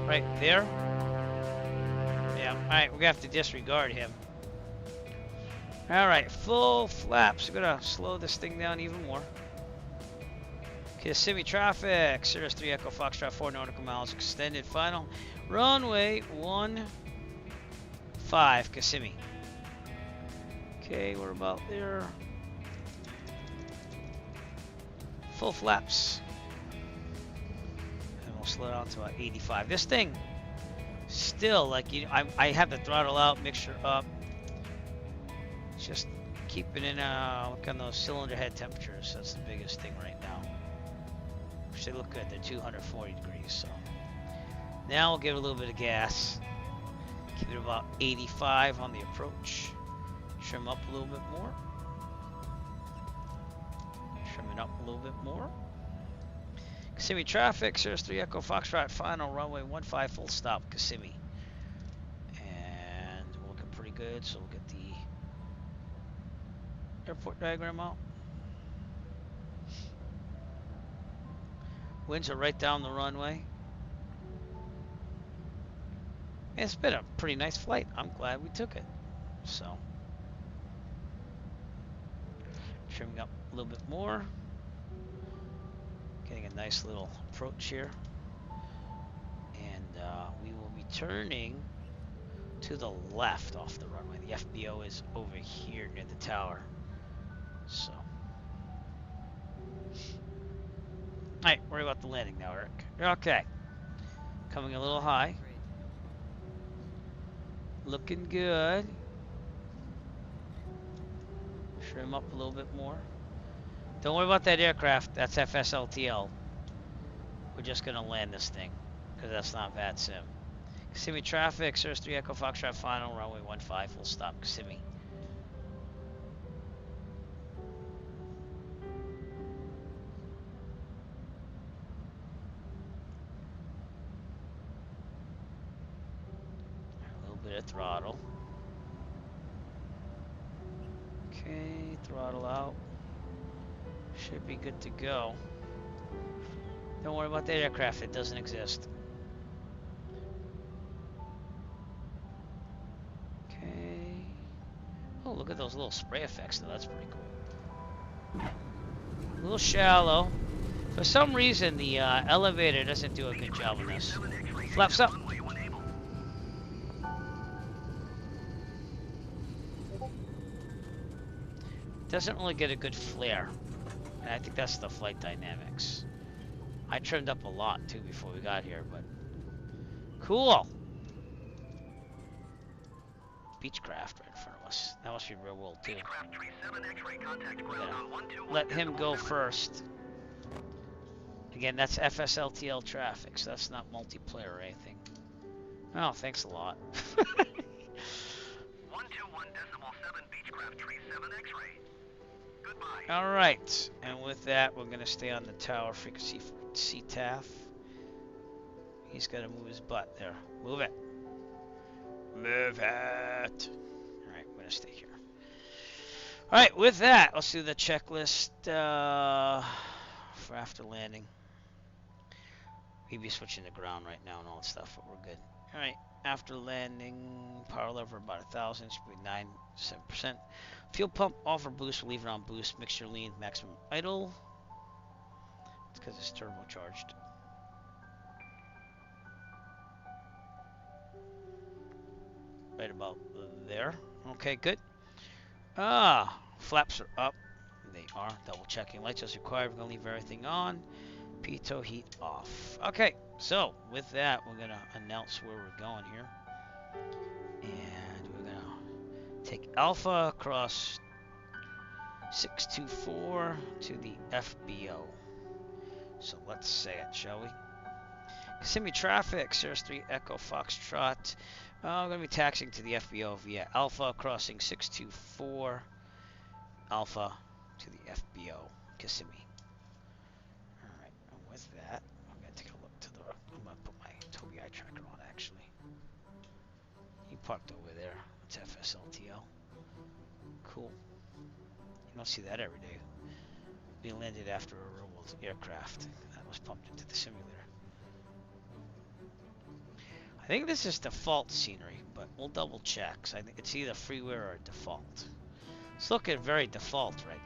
Right there? Yeah, alright, we're gonna have to disregard him. Alright, full flaps. We're gonna slow this thing down even more. Kissimmee traffic. Sirius 3 Echo Foxtrot 4 nautical miles extended final. Runway 15 Kissimmee. Okay, we're about there. Full flaps. And we'll slow down to about 85. This thing, still, like, I have the throttle out, mixture up. Just keeping in, look on those cylinder head temperatures. That's the biggest thing right now. Which they look good. They're 240 degrees, so. Now we'll give it a little bit of gas. Keep it about 85 on the approach. Trim up a little bit more. Trim it up a little bit more. Kissimmee traffic, Sirius 3 Echo Foxtrot final, runway 15 full stop, Kissimmee. And we're looking pretty good, so we'll get the airport diagram out. Winds are right down the runway. It's been a pretty nice flight. I'm glad we took it. So. Trimming up a little bit more. Getting a nice little approach here. And we will be turning to the left off the runway. The FBO is over here near the tower. So. Alright, worry about the landing now, Eric. Okay. Coming a little high. Looking good. Trim up a little bit more. Don't worry about that aircraft. That's FSLTL. We're just going to land this thing because that's not bad sim. Kissimmee traffic, Sirius 3 Echo Foxtrot final, runway 15 full stop, Kissimmee. A little bit of throttle. Okay, throttle out. Should be good to go. Don't worry about that aircraft, it doesn't exist. Okay. Oh, look at those little spray effects though, that's pretty cool. A little shallow. For some reason, the elevator doesn't do a good job on this. Flaps up. Doesn't really get a good flare. And I think that's the flight dynamics. I trimmed up a lot too before we got here, but cool. Beechcraft right in front of us. That must be real world too. Beechcraft Tree 7 X-ray contact We're ground gonna on 121. let him go first. Again, that's FSLTL traffic, so that's not multiplayer or anything. Oh, thanks a lot. 121.7 Beechcraft Tree 7 X-ray. Goodbye. All right, and with that, we're gonna stay on the tower frequency for CTAF. He's gotta move his butt there. Move it. Move it. All right, we're gonna stay here. All right, with that, let's do the checklist for after landing. We'd be switching to ground right now and all that stuff, but we're good. All right, after landing, power level about 1,000, should be 97%. Fuel pump off or boost, we'll leave it on boost. Mixture lean, maximum idle. It's because it's turbocharged. Right about there. Okay, good. Flaps are up. They are. Double checking lights as required. We're gonna leave everything on. Pitot heat off. Okay, so with that, we're gonna announce where we're going here, and we're gonna take Alpha across 624 to the FBO. So let's say it, shall we? Kissimmee traffic, Cirrus 3 Echo Foxtrot. I'm going to be taxiing to the FBO via Alpha, crossing 624 Alpha to the FBO, Kissimmee. Alright, and with that, I'm going to take a look to the... I'm going to put my Tobii eye tracker on, actually. He parked over there. It's FSLTL. Cool. You don't see that every day. We landed after a real-world aircraft that was pumped into the simulator. I think this is default scenery, but we'll double check. So I think it's either freeware or default. It's looking very default right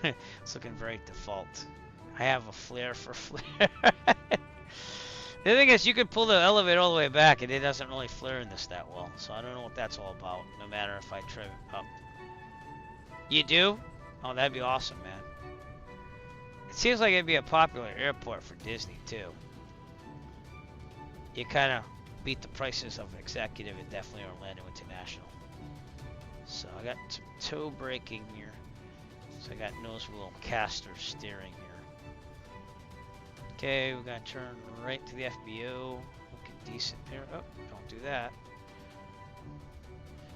now. It's looking very default. I have a flare for flare. The thing is, you can pull the elevator all the way back, and it doesn't really flare in this that well. So I don't know what that's all about, no matter if I trim it up. You do? Oh, that'd be awesome, man. It seems like it'd be a popular airport for Disney, too. You kind of beat the prices of executive and definitely Orlando International. So I got some toe braking here. So I got nose wheel caster steering here. Okay, we're gonna turn right to the FBO. Looking decent here. Oh, don't do that.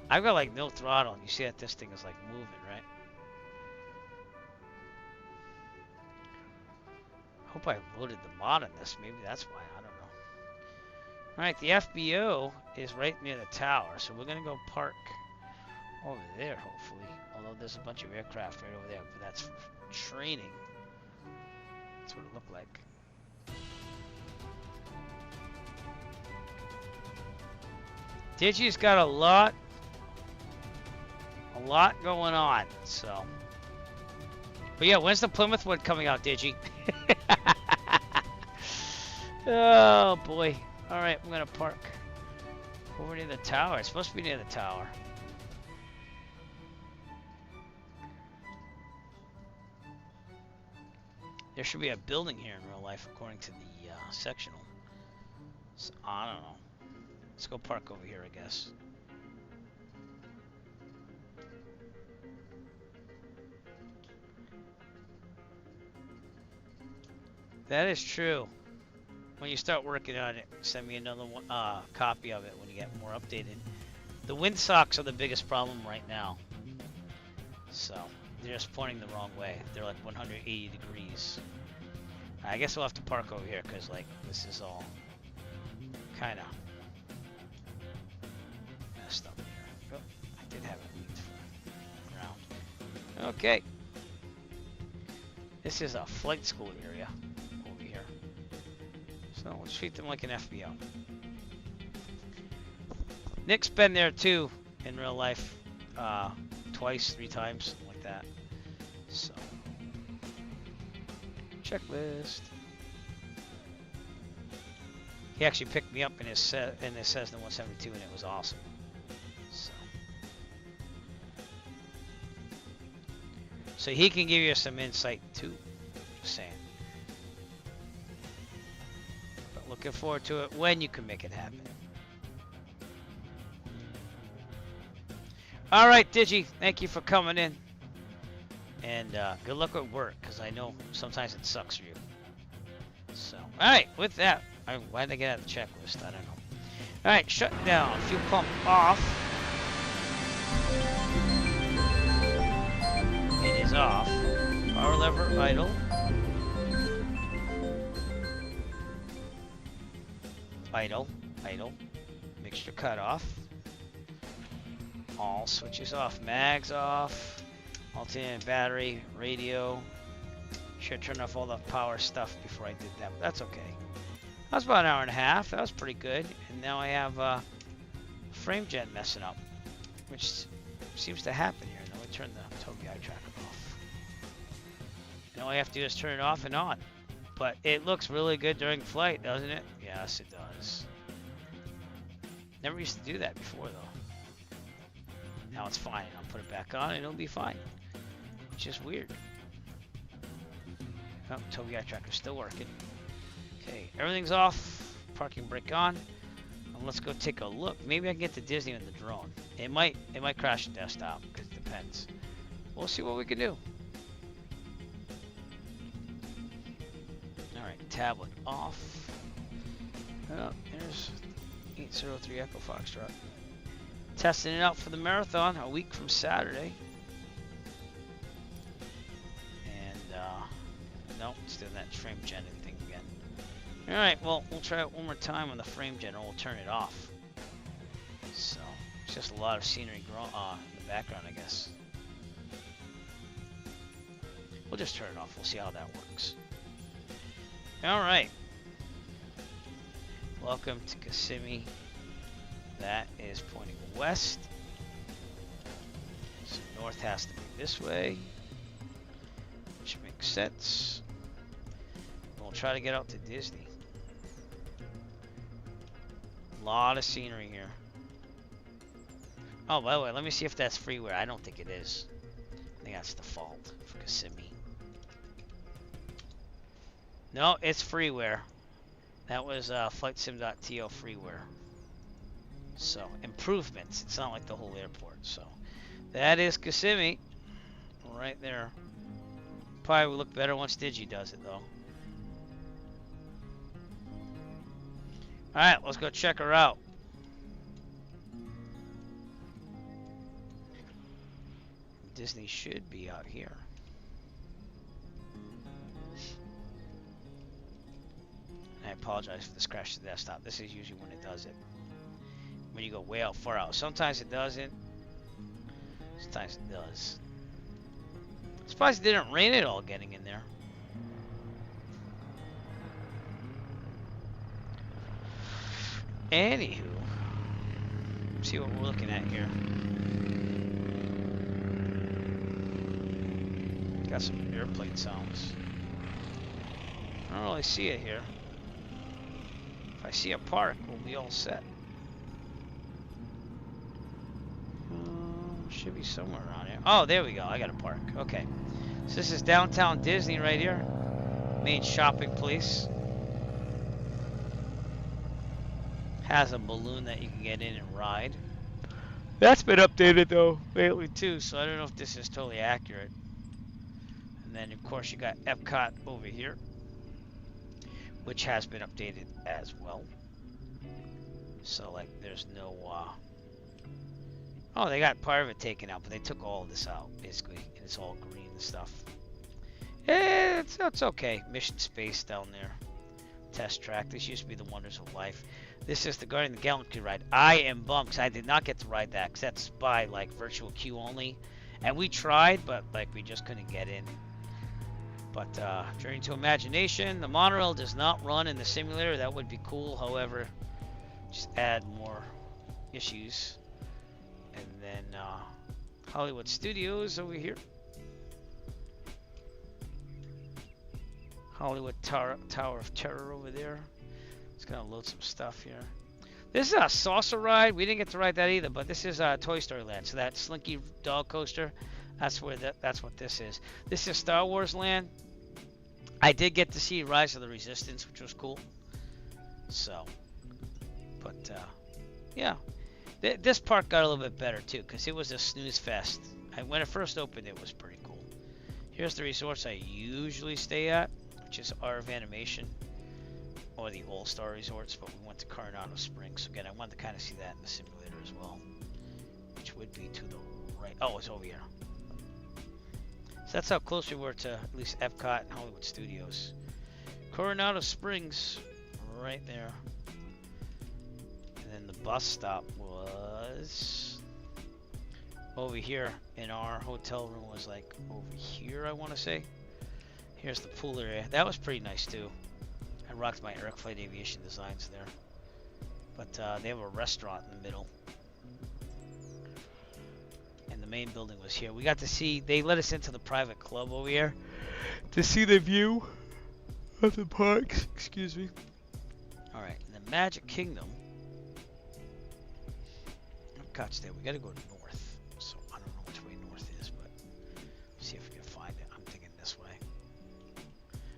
I've got like no throttle, and you see that this thing is like moving, right? Hope I loaded the mod on this. Maybe that's why. I don't know. Alright, the FBO is right near the tower, so we're going to go park over there, hopefully. Although there's a bunch of aircraft right over there, but that's for training. That's what it looked like. Digi's got a lot going on, so. But yeah, when's the Plymouth one coming out, Digi? Oh boy. Alright, we're gonna park over near the tower. It's supposed to be near the tower. There should be a building here in real life according to the sectional. So, I don't know. Let's go park over here, I guess. That is true. When you start working on it, send me another one, copy of it when you get more updated. The windsocks are the biggest problem right now. So, they're just pointing the wrong way. They're like 180 degrees. I guess we'll have to park over here because, like, this is all kind of messed up here. Oh, I did have it lead for ground. Okay. This is a flight school area. So let's treat them like an FBO. Nick's been there too in real life, twice, 3 times, something like that. So checklist. He actually picked me up in his Cessna 172, and it was awesome. So he can give you some insight too. Just saying. Looking forward to it when you can make it happen. All right, Digi, thank you for coming in. And good luck at work, because I know sometimes it sucks for you. So, all right, with that, why did I get out of the checklist? I don't know. All right, shut down. Fuel pump off. It is off. Power lever idle. Idle. Idle. Mixture cut off. All switches off. Mags off. Alternating battery. Radio. Should turn off all the power stuff before I did that, but that's okay. That was about an hour and a half. That was pretty good. And now I have frame gen messing up, which seems to happen here. Now I turn the Tobii eye tracker off. And all I have to do is turn it off and on. But it looks really good during flight, doesn't it? Yes, it does. Never used to do that before, though. Now it's fine. I'll put it back on and it'll be fine. Which is weird. Oh, Tobii eye tracker's still working. Okay, everything's off. Parking brake on. And let's go take a look. Maybe I can get to Disney with the drone. It might crash the desktop, because it depends. We'll see what we can do. Alright, tablet off. Oh, there's 803 Echo Foxtrot. Testing it out for the marathon a week from Saturday. And nope, it's doing that frame gen thing again. Alright, well, we'll try it one more time on the frame gen, or we'll turn it off. So, it's just a lot of scenery in the background, I guess. We'll just turn it off. We'll see how that works. Alright. Welcome to Kissimmee. That is pointing west. So north has to be this way, which makes sense. We'll try to get out to Disney. A lot of scenery here. Oh, by the way, let me see if that's freeware. I don't think it is. I think that's default for Kissimmee. No, it's freeware. That was flightsim.to freeware. So, improvements. It's not like the whole airport. So, that is Kissimmee. Right there. Probably will look better once Digi does it, though. Alright, let's go check her out. Disney should be out here. I apologize for this crash to the desktop. This is usually when it does it. When you go way out far out. Sometimes it doesn't. Sometimes it does. I'm surprised it didn't rain at all getting in there. Anywho. Let's see what we're looking at here. Got some airplane sounds. I don't really see it here. If I see a park, we'll be all set. Should be somewhere around here. Oh, there we go. I got a park. Okay. So this is downtown Disney right here. Main shopping place. Has a balloon that you can get in and ride. That's been updated though lately too, so I don't know if this is totally accurate. And then of course you got Epcot over here, which has been updated as well. So like there's no oh, they got part of it taken out, but they took all of this out basically, and it's all green and stuff. Yeah, it's okay. Mission space down there. Test track. This used to be the Wonders of Life. This is the Guardian of the Galaxy ride. I am bummed because I did not get to ride that because that's by like virtual queue only, and we tried, but like we just couldn't get in. But Journey to Imagination, the monorail does not run in the simulator. That would be cool. However, just add more issues. And then Hollywood Studios over here. Hollywood Tower of Terror over there. It's gonna load some stuff here. This is a saucer ride. We didn't get to ride that either, but this is Toy Story Land. So that Slinky dog coaster, that's where that's what this is. This is Star Wars Land. I did get to see Rise of the Resistance, which was cool. So, but yeah, This park got a little bit better too, because it was a snooze fest. When it first opened, it was pretty cool. Here's the resorts I usually stay at, which is RF Animation, or the All-Star Resorts, but we went to Coronado Springs. Again, I wanted to kind of see that in the simulator as well, which would be to the right. Oh, it's over here. So that's how close we were to at least Epcot and Hollywood Studios. Coronado Springs, right there. And then the bus stop was over here, and our hotel room was like over here, I want to say. Here's the pool area. That was pretty nice too. I rocked my Eric Flight Aviation designs there. But they have a restaurant in the middle. And the main building was here. We got to see, they let us into the private club over here to see the view of the parks. Excuse me. Alright, in the Magic Kingdom. Epcot's there. We gotta go north. So I don't know which way north is, but see if we can find it. I'm thinking this way.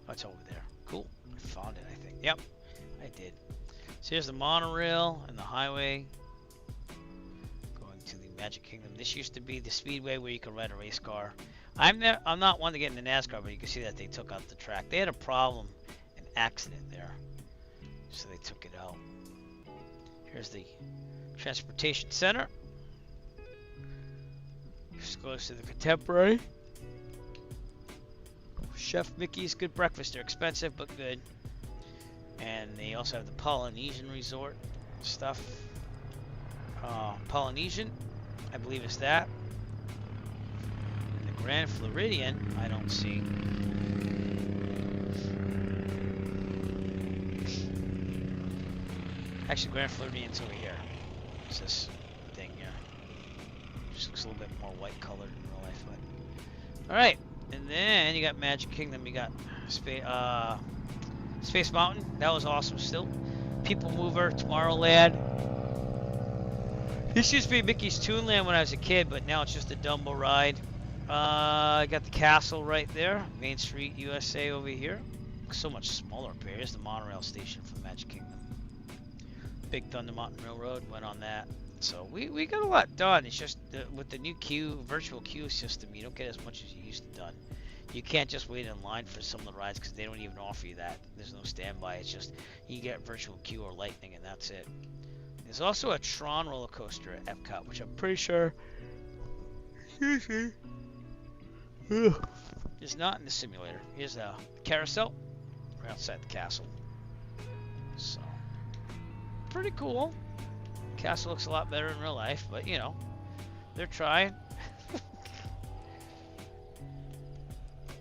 Oh, it's over there. Cool. I found it, I think. Yep, I did. So here's the monorail and the highway going to the Magic Kingdom. This used to be the speedway where you could ride a race car. I'm not one to get into NASCAR, but you can see that they took out the track. They had a problem, an accident there, so they took it out. Here's the Transportation Center. This goes to the Contemporary. Chef Mickey's good breakfast. They're expensive but good. And they also have the Polynesian Resort stuff. Polynesian, I believe is that. And the Grand Floridian, I don't see. Actually, Grand Floridian's over here. It's this thing here. Just looks a little bit more white colored in real life, but. Alright. And then you got Magic Kingdom, you got Space Mountain. That was awesome still. People Mover, Tomorrowland. This used to be Mickey's Toonland when I was a kid, but now it's just a Dumbo ride. I got the castle right there. Main Street, USA over here. So much smaller up here. Here's the monorail station for Magic Kingdom. Big Thunder Mountain Railroad, went on that. So we got a lot done. It's just with the new virtual queue system, you don't get as much as you used to done. You can't just wait in line for some of the rides because they don't even offer you that. There's no standby. It's just you get virtual queue or lightning and that's it. There's also a Tron roller coaster at Epcot, which I'm pretty sure is not in the simulator. Here's a carousel right outside the castle. So pretty cool. Castle looks a lot better in real life, but you know, they're trying.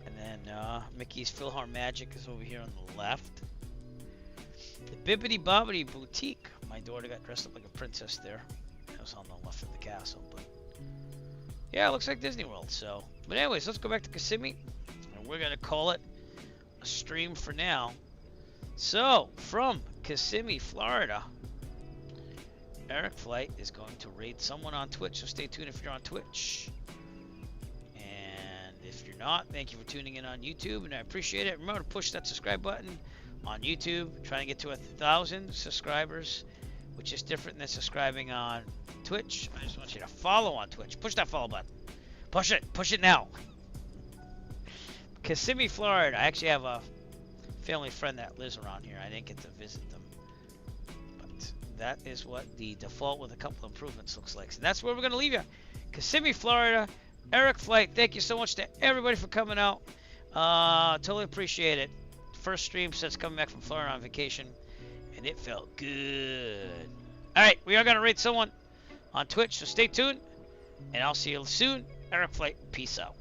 And then Mickey's Philhar Magic is over here on the left. The Bibbidi Bobbidi Boutique. My daughter got dressed up like a princess there. That was on the left of the castle, but yeah, it looks like Disney World. So, but anyways, let's go back to Kissimmee, and we're gonna call it a stream for now. So, from Kissimmee, Florida. Eric Flight is going to raid someone on Twitch, so stay tuned if you're on Twitch. And if you're not, thank you for tuning in on YouTube, and I appreciate it. Remember to push that subscribe button on YouTube. Trying to get to 1,000 subscribers, which is different than subscribing on Twitch. I just want you to follow on Twitch. Push that follow button. Push it now. Kissimmee, Florida. I actually have a family friend that lives around here. I didn't get to visit them. That is what the default with a couple improvements looks like. So that's where we're going to leave you. Kissimmee, Florida. Eric Flight, thank you so much to everybody for coming out. Totally appreciate it. First stream since coming back from Florida on vacation. And it felt good. Alright, we are going to rate someone on Twitch, so stay tuned. And I'll see you soon. Eric Flight, peace out.